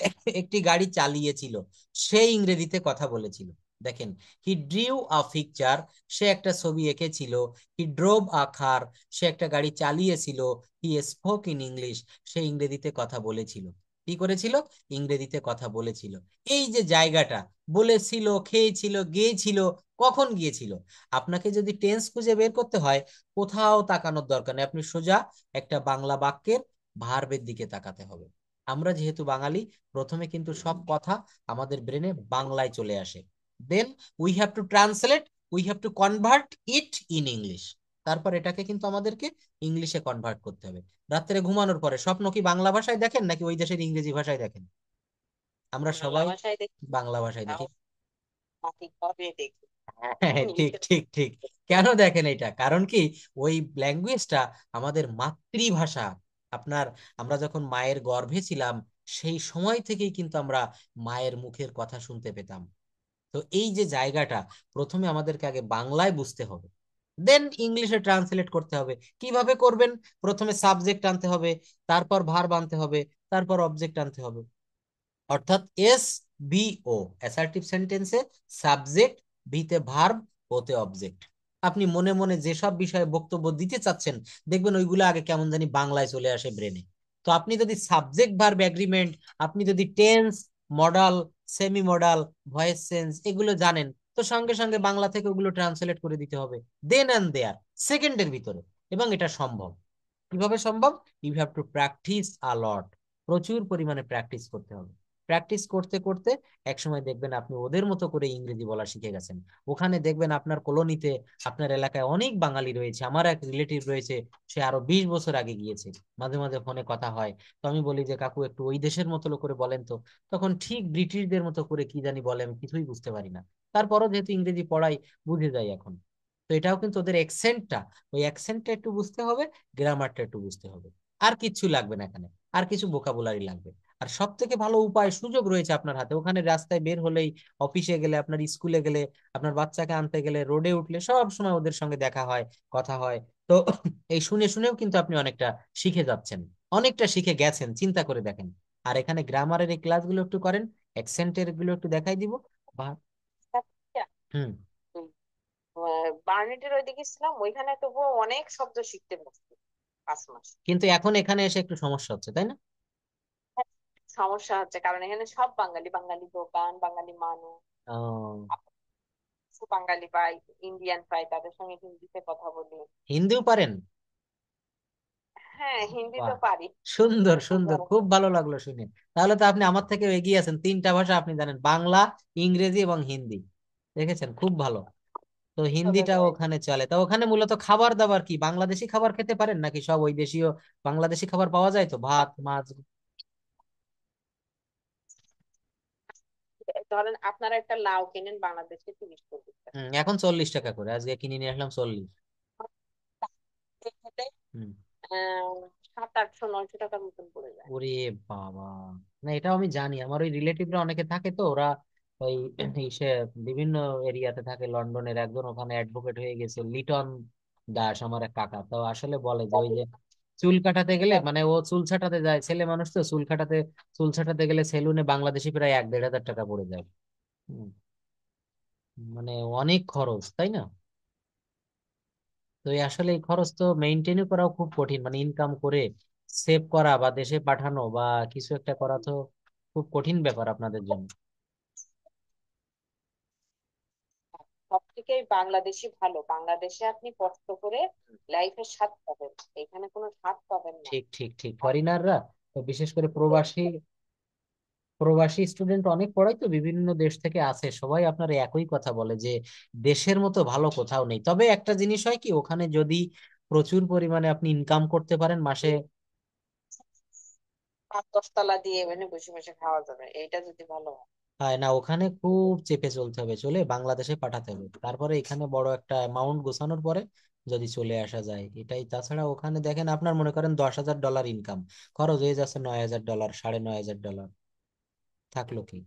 একটি গাড়ি চালিয়েছিল, সে ইংরেজিতে কথা বলেছিল। দেখেন, হি ড্রিউ আ পিকচার, সে একটা ছবি এঁকেছিল। হি ড্রোভ আ কার, সে একটা গাড়ি চালিয়েছিল। হি স্পোক ইন ইংলিশ, সে ইংরেজিতে কথা বলেছিল। কি করেছিল? ইংরেজিতে কথা বলেছিল। এই যে জায়গাটা, বলেছিল, খেয়েছিল, গিয়েছিল, কখন গিয়েছিল, আপনাকে যদি টেন্স খুঁজে বের করতে হয়, কোথাও তাকানোর দরকার নেই, আপনি সোজা একটা বাংলা বাক্যের ভার্বের দিকে তাকাতে হবে। আমরা যেহেতু বাঙালি, প্রথমে কিন্তু সব কথা আমাদের ব্রেনে বাংলায় চলে আসে। Then we have to translate, we have to convert it in English. তারপর এটাকে কিন্তু আমাদেরকে ইংলিশে কনভার্ট করতে হবে। রাত্রে ঘুমানোর পরে স্বপ্ন কি বাংলা ভাষায় দেখেন নাকি ওই দেশের ইংরেজি ভাষায় দেখেন? আমরা বাংলা সবাই ভাষায় দেখি, বাংলা ভাষায় তাও দেখি। সঠিকভাবে দেখি। হ্যাঁ, ঠিক ঠিক ঠিক। কেন দেখেন এটা? কারণ কি, ওই ল্যাঙ্গুয়েজটা আমাদের মাতৃভাষা। আপনার, আমরা যখন মায়ের গর্ভে ছিলাম, সেই সময় থেকেই কিন্তু আমরা মায়ের মুখের কথা শুনতে পেতাম। তো এই যে জায়গাটা, প্রথমে আমাদেরকে আগে বাংলায় বুঝতে হবে, দেন ইংলিশে ট্রান্সলেট করতে হবে। কিভাবে করবেন? প্রথমে সাবজেক্ট আনতে হবে, তারপর ভার্ব আনতে হবে, তারপর অবজেক্ট আনতে হবে। অর্থাৎ এস বি ও, অ্যাসার্টিভ সেন্টেন্সে সাবজেক্ট, বিতে ভার্ব, ওতে অবজেক্ট। আপনি মনে মনে যেসব বিষয়ে বক্তব্য দিতে চাচ্ছেন, দেখবেন ওইগুলো আগে কেমন জানি বাংলায় চলে আসে ব্রেনে। তো আপনি যদি সাবজেক্ট ভার্ব এগ্রিমেন্ট, আপনি যদি tense, modal, semi modal, voice change এগুলো জানেন, তো সঙ্গে সঙ্গে বাংলা থেকে ওগুলো ট্রান্সলেট করে দিতে হবে, দেন অ্যান্ড দেয়ার, সেকেন্ডের ভিতরে। এবং এটা সম্ভব। কিভাবে সম্ভব? ইউ হ্যাভ টু প্র্যাকটিস আ লট। প্রচুর পরিমাণে প্র্যাকটিস করতে হবে। প্র্যাকটিস করতে করতে একসময় দেখবেন আপনি ওদের মতো করে ইংরেজি বলা শিখে গেছেন। ওখানে দেখবেন আপনার কলোনিতে, আপনার এলাকায় অনেক বাঙালি রয়েছে। আমার এক রিলেটিভ রয়েছে, সে আরো 20 বছর আগে গিয়েছে। মাঝে মাঝে ফোনে কথা হয়, তো আমি বলি যে কাকু একটু ওই দেশের মতো করে বলেন তো। তখন ঠিক ব্রিটিশদের মতো করে কি জানি বলে, আমি কিছুই বুঝতে পারি না। তারপরও যেহেতু ইংরেজি পড়াই, বুঝে যাই এখন। তো এটাও কিন্তু ওদের অ্যাকসেন্টটা, ওই অ্যাকসেন্টটা একটু বুঝতে হবে, গ্রামারটা একটু বুঝতে হবে। আর কিছু লাগবে না এখানে, আর কিছু ভোকাবুলারি লাগবে। আর সব থেকে ভালো উপায়, সুযোগ রয়েছে আপনার হাতে। ওখানে রাস্তায় বের হলেই, অফিসে গেলে, আপনার স্কুলে গেলে, আপনার বাচ্চাকে আনতে গেলে, রোডে উঠলে, সব সময় ওদের সঙ্গে দেখা হয়, কথা হয়। তো এই শুনে শুনেও কিন্তু আপনি অনেকটা শিখে যাচ্ছেন, অনেকটা শিখে গেছেন, চিন্তা করে দেখেন। আর এখানে গ্রামারের এই ক্লাসগুলো একটু করেন, অ্যাকসেন্টের গুলো একটু দেখাই দিব। বা হুম। বার্নেটের ওইদিকে ছিলাম, ওইখানে তবুও অনেক শব্দ শিখতে পারছি 5 মাস। কিন্তু এখন এখানে এসে একটু সমস্যা হচ্ছে, তাই না? সমস্যা হচ্ছে কারণ এখানে সব বাঙালি, বাঙালি দোকান, বাঙালি মানুষ, ও, কিছু বাঙালি পাই, ইন্ডিয়ান পাই, তাদের সঙ্গে হিন্দিতে কথা বলি। হিন্দিও পারেন? হ্যাঁ, হিন্দি তো বাহ, পারি। সুন্দর সুন্দর, খুব ভালো লাগলো শুনে। তাহলে তো আপনি আমার থেকে এগিয়ে আছেন, 3টা ভাষা আপনি জানেন, বাংলা, ইংরেজি এবং হিন্দি। দেখেছেন, খুব ভালো। তো তবে হিন্দিটা ওখানে চলে। তো ওখানে মূলত খাবার দাবার কি, বাংলাদেশি খাবার খেতে পারেন নাকি সব ওই দেশীয় বাংলাদেশি খাবার পাওয়া যায়? তো ভাত, মাছ। ধরেন আপনারা একটা লাউ কেনেন বাংলাদেশে 30-40 টাকা, এখন 40 টাকা করে, আজকে কিনে নিয়ে আসলাম 40। খেতে হুম। 700-800-900 টাকার মতন পড়ে যায়। ওরে বাবা! না, এটাও আমি জানি, আমার ওই রিলেটিভরা অনেকে থাকে, তো ওরা ওই সে বিভিন্ন এরিয়াতে থাকে। লন্ডনের একজন ওখানে অ্যাডভোকেট হয়ে গেছে, লিটন দাস, আমার এক কাকা। তো আসলে বলে যে ওই যে চুল কাটাতে গেলে, মানে ও চুল ছাটাতে যায়, ছেলে মানুষ তো, চুল ছাটাতে গেলে সেলুনে বাংলাদেশি প্রায় 1-1.5 হাজার টাকা পড়ে যায়। হুম, মানে অনেক খরচ, তাই না? তো এই আসলে এই খরচ তো মেনটেনও করাও খুব কঠিন, মানে ইনকাম করে সেভ করা বা দেশে পাঠানো বা কিছু একটা করা তো খুব কঠিন ব্যাপার আপনাদের জন্য। থেকেই বাংলাদেশি ভালো, বাংলাদেশে আপনি কষ্ট করে লাইফের স্বাদ পাবেন, এখানে কোনো স্বাদ পাবেন না। ঠিক ঠিক ঠিক, ফরিনাররা, বিশেষ করে প্রবাসী প্রবাসী স্টুডেন্ট অনেক পড়াই তো, বিভিন্ন দেশ থেকে আসে, সবাই আপনার একই কথা বলে যে দেশের মতো ভালো কোথাও নেই। তবে একটা জিনিস হয় কি, ওখানে যদি প্রচুর পরিমাণে আপনি ইনকাম করতে পারেন মাসে। 5-10 তলা দিয়ে মানে বসে বসে খাওয়া যাবে, এইটা যদি ভালো হয়। হয় না, ওখানে খুব চেপে চলতে হবে, চলে বাংলাদেশে পাঠাতে হবে, তারপরে এখানে বড় একটা অ্যামাউন্ট গোছানোর পরে যদি চলে আসা যায় এটাই। তাছাড়া ওখানে দেখেন, আপনার মনে করেন $10,000 ইনকাম, খরচ হয়ে যাচ্ছে $9,000, $9,500, থাকলো কি?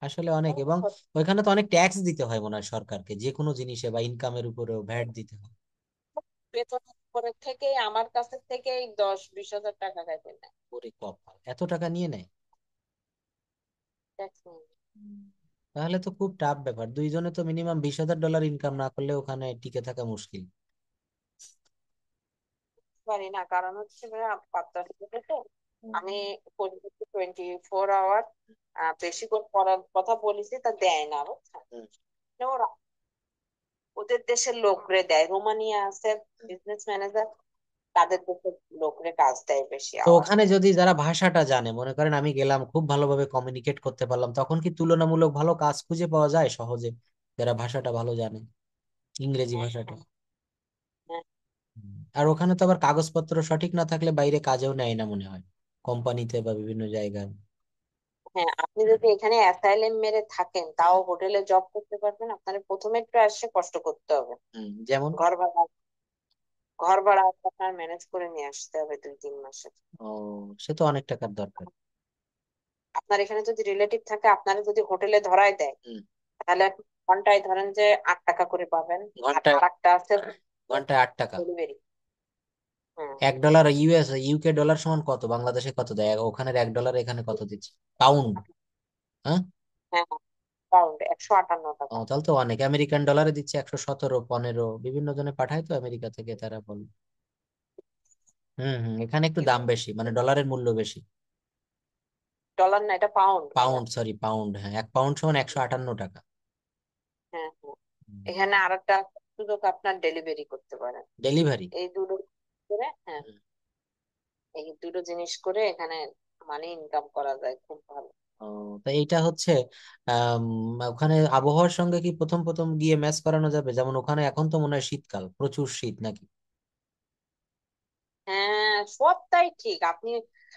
আসলে অনেক। এবং ওইখানে তো অনেক ট্যাক্স দিতে হয় মনে হয় সরকারকে, যে কোনো জিনিসে বা ইনকামের উপরেও ভ্যাট দিতে হয়। বেতনের পরে থেকে আমার কাছে থেকেই 10-20 হাজার টাকা কাটে নেয় ওরে কপাল, এত টাকা নিয়ে নেয়! ট্যাক্স নিয়ে। হুম। তাহলে তো খুব টাফ ব্যাপার, দুইজনে তো মিনিমাম $20,000 ইনকাম না করলে ওখানে টিকে থাকা মুশকিল। পারি না, কারণ হচ্ছে ভাইয়া, পাত্তার থেকে তো হুম। আমি 24 আওয়ার বেশি করে করার কথা বলেছি, তা দেয় না বুঝছেন। হুম। মানে ওরা ওদের দেশের লোকরে দেয়, রোমানিয়া আছে বিজনেস ম্যানেজার, তাদের দেশের লোকরে কাজ দেয় বেশি তো আওয়ার। ওখানে যদি যারা ভাষাটা জানে, মনে করেন আমি গেলাম, খুব ভালোভাবে কমিউনিকেট করতে পারলাম, তখন কি তুলনামূলক ভালো কাজ খুঁজে পাওয়া যায় সহজে, যারা ভাষাটা ভালো জানে, ইংরেজি হ্যাঁ, ভাষাটা? হ্যাঁ, হ্যাঁ। আর ওখানে তো আবার কাগজপত্র সঠিক না থাকলে বাইরে কাজেও নেয় না মনে হয়, কোম্পানিতে বা বিভিন্ন জায়গায়। হ্যাঁ, আপনি যদি এখানে অ্যাসাইলেম মেরে থাকেন তাও হোটেলে জব করতে পারবেন, আপনার প্রথমে একটু আসছে কষ্ট করতে হবে। যেমন? ঘর ভাড়া ঘর ভাড়া আপনার ম্যানেজ করে নিয়ে আসতে হবে 2-3 মাসে। ও, সে তো অনেক টাকার দরকার। আপনার এখানে যদি রিলেটিভ থাকে, আপনারা যদি হোটেলে ধরায় দেয়, হুম। তাহলে আপনি ঘন্টায় ধরেন যে 8 টাকা করে পাবেন। আর ঘন্টায়? আরেকটা আছে ঘন্টায় 8 টাকা? ডেলিভারি। হুম। $1 ইউকে ডলার সমান কত? বাংলাদেশে কত দেয় ওখানের $1? এখানে কত দিচ্ছে? পাউন্ড? হ্যাঁ। হ্যাঁ, পাউন্ড 158 টাকা। তাহলে তো অনেক। আমেরিকান ডলারে দিচ্ছে 117, 15, বিভিন্ন জনে পাঠায় তো আমেরিকা থেকে, তারা বলে। হুম, এখানে একটু দাম বেশি, মানে ডলারের মূল্য বেশি। ডলার না, এটা পাউন্ড ভাইয়া। পাউন্ড, সরি, পাউন্ড, হ্যাঁ, 1 পাউন্ড সমান 158 টাকা। হ্যাঁ, হ্যাঁ। এখানে আরেকটা সুযোগ, আপনার ডেলিভারি করতে পারেন। ডেলিভারি? এই দুটো করে, হ্যাঁ, এই দুটো জিনিস করে এখানে মানে ইনকাম করা যায় খুব ভালো। ও, তা এইটা হচ্ছে আম, ওখানে আবহাওয়ার সঙ্গে কি প্রথম প্রথম গিয়ে ম্যাচ করানো যাবে? যেমন ওখানে এখন তো মনে হয় শীতকাল, প্রচুর শীত নাকি? হ্যাঁ, সবটাই ঠিক। আপনি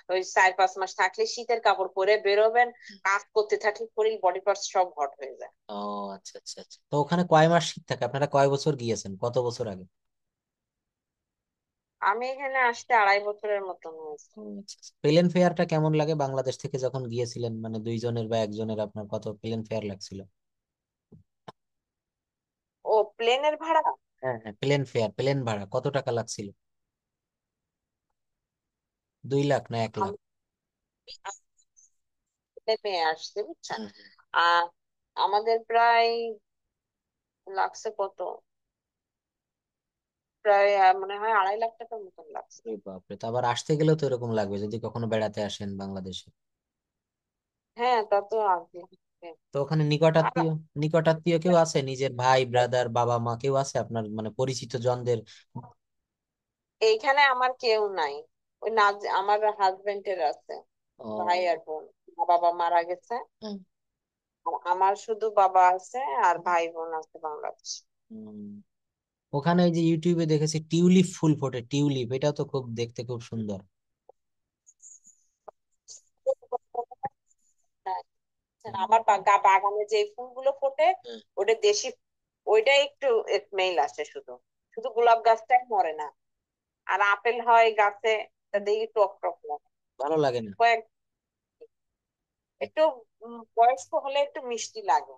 ওই 4-5 মাস থাকলে শীতের কাপড় পরে বেরোবেন, কাজ করতে থাকলে শরীর বডি পার্টস সব হট হয়ে যায়। ও, আচ্ছা আচ্ছা আচ্ছা। তো ওখানে কয় মাস শীত থাকে? আপনারা কয় বছর গিয়েছেন, কত বছর আগে? আমি এখানে আসতে 2.5 বছরের মতন হয়েছে। ও, আচ্ছা আচ্ছা। প্লেন ফেয়ারটা কেমন লাগে বাংলাদেশ থেকে যখন গিয়েছিলেন, মানে দুইজনের বা একজনের আপনার কত প্লেন ফেয়ার লাগছিল? ও, প্লেনের ভাড়া? হ্যাঁ হ্যাঁ, প্লেন ফেয়ার, প্লেন ভাড়া কত টাকা লাগছিল? 2 লাখ না 1 লাখ? আমি প্লেনে আসছি বুঝছেন। হুম। আর আমাদের প্রায় লাগছে কত, প্রায় মনে হয় 2.5 লাখ টাকার মতন লাগছে। ওরে বাপরে, তো আবার আসতে গেলেও তো এরকম লাগবে যদি কখনো বেড়াতে আসেন বাংলাদেশে। হ্যাঁ, তা তো আগে। তো ওখানে আর নিকটাত্মীয় কেউ আছে, নিজের ভাই, ব্রাদার, বাবা মা কেউ আছে আপনার, মানে পরিচিত জনদের? এইখানে আমার কেউ নাই। ওই না, আমার হাজবেন্ডের আছে ভাই ও। আর বোন, মা বাবা মারা গেছে। হুম। আর আমার শুধু বাবা আছে, আর ভাই বোন আছে বাংলাদেশ। হুম। ওখানে ওই যে ইউটিউবে দেখেছি টিউলিপ ফুল ফোটে, টিউলিপ, এটা তো খুব দেখতে খুব সুন্দর। আমার বাগানে যে ফুলগুলো ফোটে, হুম। ওটা দেশি, ওইটা একটু স্মেল আসে শুধু, শুধু গোলাপ গাছটাই মরে না। আর আপেল হয় গাছে, তা দেখি টক টক লাগে। ভালো লাগে না? কয়েক একটু বয়স্ক হলে একটু মিষ্টি লাগে।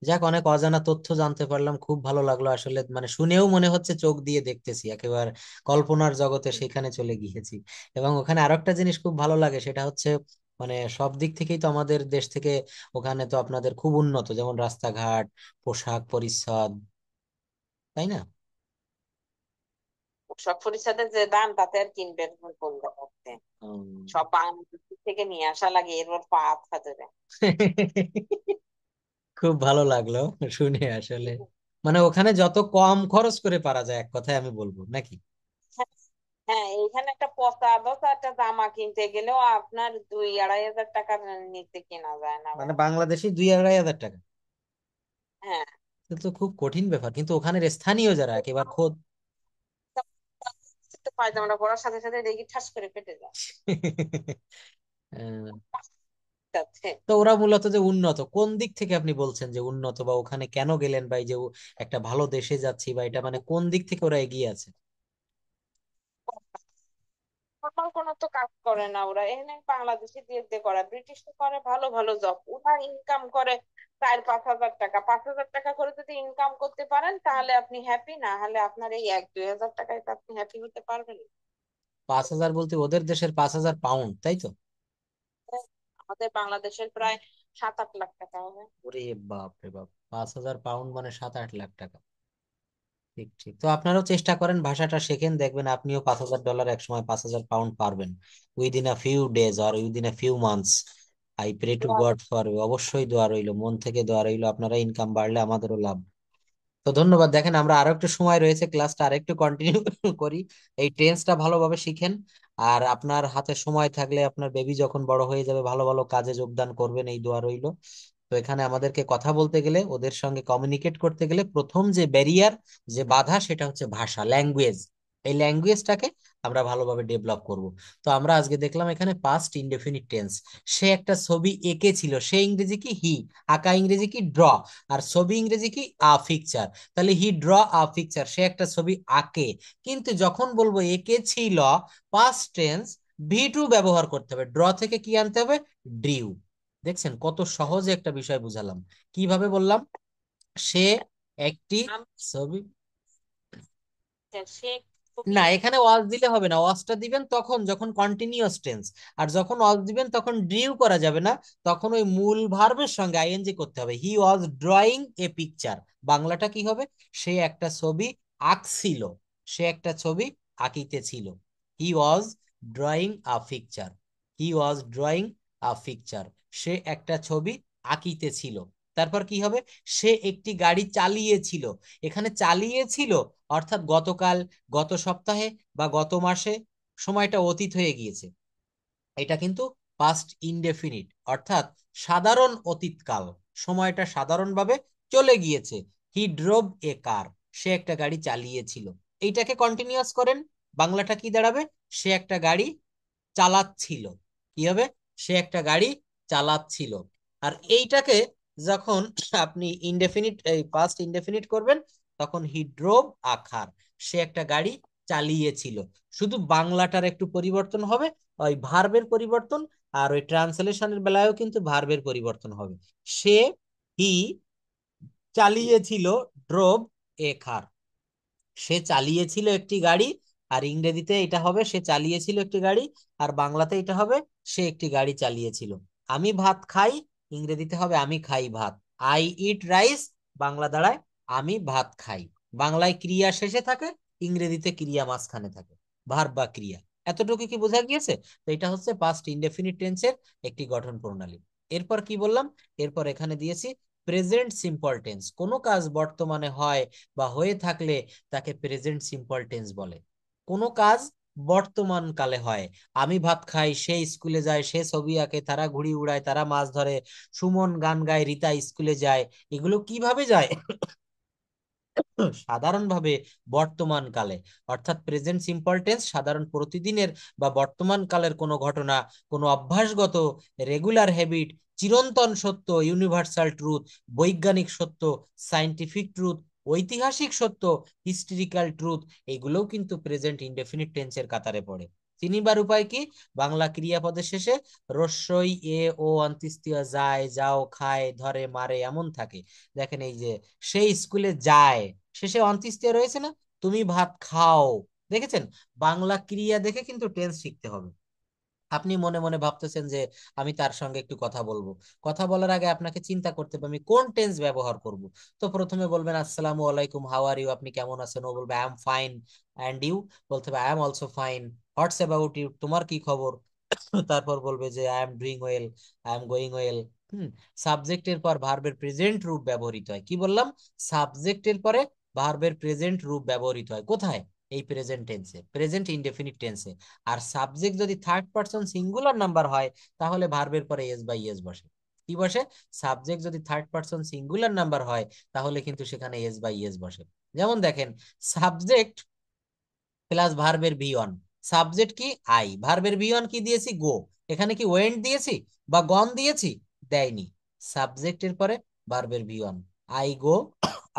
যাক, অনেক অজানা তথ্য জানতে পারলাম, খুব ভালো লাগলো আসলে, মানে শুনেও মনে হচ্ছে চোখ দিয়ে দেখতেছি একেবারে, কল্পনার জগতে সেখানে চলে গিয়েছি। এবং ওখানে আরেকটা জিনিস খুব ভালো লাগে, সেটা হচ্ছে মানে সব দিক থেকেই তো আমাদের দেশ থেকে ওখানে তো আপনাদের খুব উন্নত, যেমন রাস্তাঘাট, পোশাক পরিচ্ছদ, তাই না? সব সরিষাতে যে দাম, তাতে আর কিনবেন কোন জায়গাতে? উম। সব বাংলাদেশ থেকে নিয়ে আসা লাগে, এরপর পা আটকা দেবে। খুব ভালো লাগলো শুনে আসলে। মানে ওখানে যত কম খরচ করে পারা যায়, এক কথায় আমি বলবো নাকি? হ্যাঁ, হ্যাঁ, এখানে একটা পচা বসা একটা জামা কিনতে গেলেও আপনার 2-2.5 হাজার টাকার নিচে কেনা যায় না মানে ভাই। বাংলাদেশি 2-2.5 হাজার টাকা? হ্যাঁ। এটা তো খুব কঠিন ব্যাপার, কিন্তু ওখানের স্থানীয় যারা একেবারে খোদ। তো পায়জামাটা পরার সাথে সাথে দেখি ঠাস করে ফেটে যায়। আহ, যাচ্ছে। তো ওরা মূলত যে উন্নত কোন দিক থেকে আপনি বলছেন যে উন্নত, বা ওখানে কেন গেলেন, বা এই যে একটা ভালো দেশে যাচ্ছি, বা এটা মানে কোন দিক থেকে ওরা এগিয়ে আছে? নর্মাল কোনো তো কাজ করে না ওরা, এখানে বাংলাদেশে দিয়ে দিয়ে করে, ব্রিটিশ তো করে ভালো ভালো জব, ওরা ইনকাম করে 4-5 হাজার টাকা, 5 হাজার টাকা করে যদি ইনকাম করতে পারেন তাহলে আপনি হ্যাপি, না হলে আপনার এই 1-2 হাজার টাকায় তো আপনি হ্যাপি হতে পারবেন না। 5,000 বলতে ওদের দেশের 5,000 পাউন্ড, তাই তো? আমাদের বাংলাদেশের প্রায় 7-8 লাখ টাকা হবে। ওরে বাপ রে বাপ, 5,000 পাউন্ড মানে 7-8 লাখ টাকা। ঠিক ঠিক। তো আপনারাও চেষ্টা করেন, ভাষাটা শেখেন, দেখবেন আপনিও $5,000 এক সময় 5,000 পাউন্ড পারবেন, উইদিন আ ফিউ ডেজ আর within a few months. I pray to God for, অবশ্যই দোয়া রইলো, মন থেকে দোয়া রইলো, আপনারা ইনকাম বাড়লে আমাদেরও লাভ। তো ধন্যবাদ। দেখেন আমরা আরো একটু সময় রয়েছে, ক্লাসটা আরেকটু কন্টিনিউ করি। এই টেন্সটা ভালোভাবে শিখেন। আর আপনার হাতে সময় থাকলে, আপনার বেবি যখন বড় হয়ে যাবে, ভালো ভালো কাজে যোগদান করবেন, এই দোয়া রইলো। তো এখানে আমাদেরকে কথা বলতে গেলে, ওদের সঙ্গে কমিউনিকেট করতে গেলে, প্রথম যে ব্যারিয়ার, যে বাধা, সেটা হচ্ছে ভাষা, ল্যাঙ্গুয়েজ। এই ল্যাঙ্গুয়েজটাকে আমরা ভালোভাবে ডেভেলপ করব। তো আমরা আজকে দেখলাম এখানে পাস্ট ইনডেফিনিট টেন্স। সে একটা ছবি এঁকেছিল, সে ইংরেজি কি হি, আঁকা ইংরেজি কি ড্র, আর ছবি ইংরেজি কি আ পিকচার। তাহলে হি ড্র আ পিকচার, সে একটা ছবি আঁকে। কিন্তু যখন বলবো এঁকেছিল, পাস্ট টেন্স, ভি টু ব্যবহার করতে হবে, ড্র থেকে কি আনতে হবে, ড্রিউ। দেখছেন কত সহজে একটা বিষয় বুঝালাম। কিভাবে বললাম? সে একটি ছবি। সে খুবই। না, এখানে ওয়াজ দিলে হবে না, ওয়াজটা দিবেন তখন যখন কন্টিনিউয়াস টেন্স। আর যখন ওয়াজ দিবেন তখন ড্রিউ করা যাবে না, তখন ওই মূল ভার্বের সঙ্গে আইএনজি করতে হবে। হি ওয়াজ ড্রয়িং এ পিকচার, বাংলাটা কি হবে? সে একটা ছবি আঁকছিল, সে একটা ছবি আঁকিতেছিল। He was drawing a picture, he was drawing a picture, সে একটা ছবি আঁকিতেছিল। তারপর কি হবে? সে একটি গাড়ি চালিয়েছিল। এখানে চালিয়েছিল অর্থাৎ গতকাল, গত সপ্তাহে, বা গত মাসে, সময়টা অতীত হয়ে গিয়েছে। এটা কিন্তু পাস্ট ইনডেফিনিট, অর্থাৎ সাধারণ অতীতকাল, সময়টা সাধারণভাবে চলে গিয়েছে। হি ড্রোভ এ কার, সে একটা গাড়ি চালিয়েছিল। এইটাকে কন্টিনিউয়াস করেন, বাংলাটা কি দাঁড়াবে? সে একটা গাড়ি চালাচ্ছিল। কি হবে? সে একটা গাড়ি চালাচ্ছিল। আর এইটাকে যখন আপনি ইনডেফিনিট, এই পাস্ট ইনডেফিনিট করবেন, তখন হি ড্রোভ আ কার, সে একটা গাড়ি চালিয়েছিল। শুধু বাংলাটার একটু পরিবর্তন হবে, ওই ভার্বের পরিবর্তন। আর ওই ট্রান্সলেশনের বেলায়ও কিন্তু ভার্বের পরিবর্তন হবে। সে, হি, চালিয়েছিল, ড্রোভ এ কার, সে চালিয়েছিল একটি গাড়ি। আর ইংরেজিতে এটা হবে সে চালিয়েছিল একটি গাড়ি, আর বাংলাতে এটা হবে সে একটি গাড়ি চালিয়েছিল। আমি ভাত খাই, ইংরেজিতে হবে আমি খাই ভাত। আই ইট রাইস, বাংলা দাঁড়ায় আমি ভাত খাই। বাংলায় ক্রিয়া শেষে থাকে, ইংরেজিতে ক্রিয়া মাঝখানে থাকে, ভার্ব বা ক্রিয়া। এতটুকু কি বোঝা গিয়েছে? তো এটা হচ্ছে পাস্ট ইনডেফিনিট টেন্সের একটি গঠন প্রণালী। এরপর কি বললাম? এরপর এখানে দিয়েছি প্রেজেন্ট সিম্পল টেন্স। কোনো কাজ বর্তমানে হয় বা হয়ে থাকলে তাকে প্রেজেন্ট সিম্পল টেন্স বলে। কোনো কাজ বর্তমান কালে হয়, আমি ভাত খাই, সে স্কুলে যায়, সে ছবি আঁকে, তারা ঘুড়ি উড়ায়, তারা মাছ ধরে, সুমন গান গায়, রীতা স্কুলে যায়। এগুলো কিভাবে যায়? সাধারণভাবে বর্তমান কালে, অর্থাৎ প্রেজেন্ট সিম্পল টেন্স সাধারণ প্রতিদিনের বা বর্তমান কালের কোনো ঘটনা, কোনো অভ্যাসগত, রেগুলার হ্যাবিট, চিরন্তন সত্য, ইউনিভার্সাল ট্রুথ, বৈজ্ঞানিক সত্য, সায়েন্টিফিক ট্রুথ, ঐতিহাসিক সত্য, হিস্টোরিক্যাল ট্রুথ, এগুলোও কিন্তু প্রেজেন্ট ইনডেফিনিট টেন্সের কাতারে পড়ে। চিনিবার উপায় কি? বাংলা ক্রিয়াপদের শেষে রস্যই এ ও অন্ত্যেষ্টিয় যায়, যাও, খায়, ধরে, মারে, এমন থাকে। দেখেন এই যে সেই স্কুলে যায়, শেষে অন্ত্যেষ্টিয়া রয়েছে না, তুমি ভাত খাও। দেখেছেন? বাংলা ক্রিয়া দেখে কিন্তু টেন্স শিখতে হবে। আপনি মনে মনে ভাবতেছেন যে আমি তার সঙ্গে একটু কথা বলবো, কথা বলার আগে আপনাকে চিন্তা করতে হবে আমি কোন টেন্স ব্যবহার করব। তো প্রথমে বলবেন আসসালামু আলাইকুম, হাউ আর ইউ, আপনি কেমন আছেন? ও বলবে I am fine, and you? বলতে হবে I am also fine. What's about you, তোমার কি খবর? তারপর বলবে যে I am doing well, I am going well. Hmm, সাবজেক্টের পর ভার্বের প্রেজেন্ট রূপ ব্যবহৃত হয়। কি বললাম? সাবজেক্টের পরে ভার্বের প্রেজেন্ট রূপ ব্যবহৃত হয় কোথায়? এই প্রেজেন্ট টেন্সে, প্রেজেন্ট ইনডেফিনিট টেন্সে। আর সাবজেক্ট যদি থার্ড পারসন সিঙ্গুলার নাম্বার হয় তাহলে ভার্বের পরে এস বাই এস বসে। কি বসে? সাবজেক্ট যদি থার্ড পারসন সিঙ্গুলার নাম্বার হয় তাহলে কিন্তু সেখানে এস বাই এস বসে। যেমন দেখেন, সাবজেক্ট প্লাস ভার্বের ভি ওয়ান। সাবজেক্ট কি? আই, ভার্বের ভি ওয়ান কি দিয়েছি? গো। এখানে কি ওয়েন্ট দিয়েছি বা গন দিয়েছি? দেয়নি। সাবজেক্টের পরে ভার্বের ভি ওয়ান, আই গো,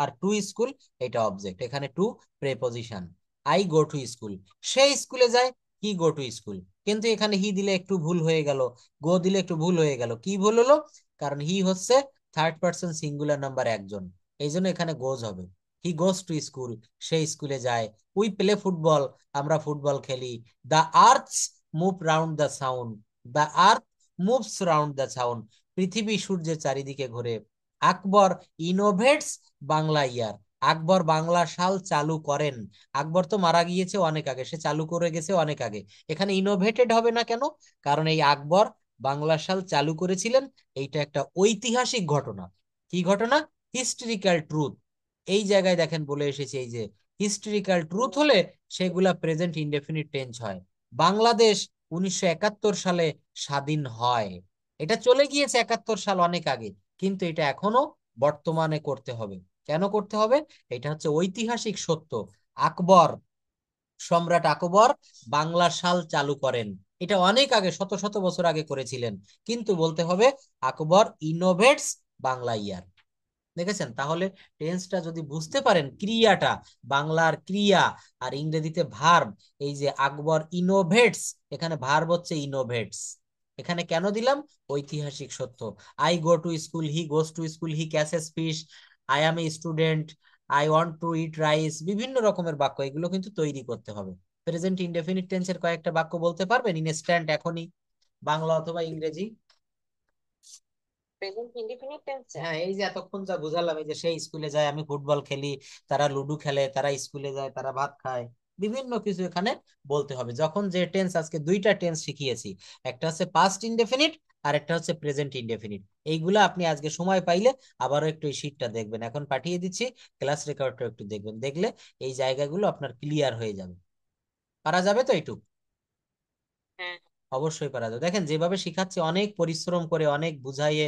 আর টু স্কুল, এটা অবজেক্ট, এখানে to preposition. I go to school, সে স্কুলে যায়, হি গো টু স্কুল। কিন্তু এখানে হি দিলে একটু ভুল হয়ে গেল, গো দিলে একটু ভুল হয়ে গেল। কি ভুল হলো? কারণ হি হচ্ছে থার্ড পারসন সিঙ্গুলার নাম্বার একজন, এই জন্য এখানে গোজ হবে। হি গোজ টু স্কুল, সে স্কুলে যায়। উই প্লে ফুটবল, আমরা ফুটবল খেলি। The earths move round the sound, the earth moves round the sound, পৃথিবী সূর্যের চারিদিকে ঘোরে। আকবর ইনোভেটস বাংলা ইয়ার, আকবর বাংলা সাল চালু করেন। আকবর তো মারা গিয়েছে অনেক আগে, সে চালু করে গেছে অনেক আগে। এখানে ইনোভেটেড হবে না কেন? কারণ এই আকবর বাংলা সাল চালু করেছিলেন, এইটা একটা ঐতিহাসিক ঘটনা। কি ঘটনা? Historical truth. এই জায়গায় দেখেন বলে এসেছে, এই যে হিস্ট্রিক্যাল ট্রুথ হলে সেগুলা প্রেজেন্ট ইনডেফিনিট টেন্স হয়। বাংলাদেশ 1971 সালে স্বাধীন হয়। এটা চলে গিয়েছে 71 সাল অনেক আগে, কিন্তু এটা এখনো বর্তমানে করতে হবে। কেন করতে হবে? এটা হচ্ছে ঐতিহাসিক সত্য। আকবর, সম্রাট আকবর বাংলা সাল চালু করেন, এটা অনেক আগে, শত শত বছর আগে করেছিলেন। কিন্তু বলতে হবে আকবর ইনোভেটস বাংলা ইয়ার। দেখেছেন? তাহলে টেন্সটা যদি বুঝতে পারেন, ক্রিয়াটা, বাংলার ক্রিয়া আর ইংরেজিতে ভার্ব, এই যে আকবর ইনোভেটস, এখানে ভার্ব হচ্ছে ইনোভেটস। এখানে কেন দিলাম? ঐতিহাসিক সত্য। I go to school, he goes to school, he catches fish, I am a student, I want to eat rice, বিভিন্ন রকমের বাক্য, এগুলো কিন্তু তৈরি করতে হবে। প্রেজেন্ট ইনডেফিনিট টেন্সের কয়েকটা বাক্য বলতে পারবেন ইনস্ট্যান্ট এখনই, বাংলা অথবা ইংরেজি? প্রেজেন্ট ইনডিফিনিট টেন্সে হ্যাঁ, এই যে এতক্ষণ যা বুঝালাম, এই যে সেই স্কুলে যায়, আমি ফুটবল খেলি, তারা লুডো খেলে, তারা স্কুলে যায়, তারা ভাত খায়, বিভিন্ন কিছু এখানে বলতে হবে। যখন যে টেন্স, আজকে দুইটা টেন্স শিখিয়েছি, একটা হচ্ছে পাস্ট ইনডেফিনিট আর একটা হচ্ছে প্রেজেন্ট ইনডেফিনিট। এইগুলা আপনি আজকে সময় পাইলে আবারও একটু এই শীটটা দেখবেন, এখন পাঠিয়ে দিচ্ছি, ক্লাস রেকর্ডটা একটু দেখবেন, দেখলে এই জায়গাগুলো আপনার ক্লিয়ার হয়ে যাবে। পারা যাবে তো এইটুকু? হ্যাঁ। অবশ্যই পারা যাবে। দেখেন যেভাবে শিখাচ্ছে, অনেক পরিশ্রম করে, অনেক বুঝাইয়ে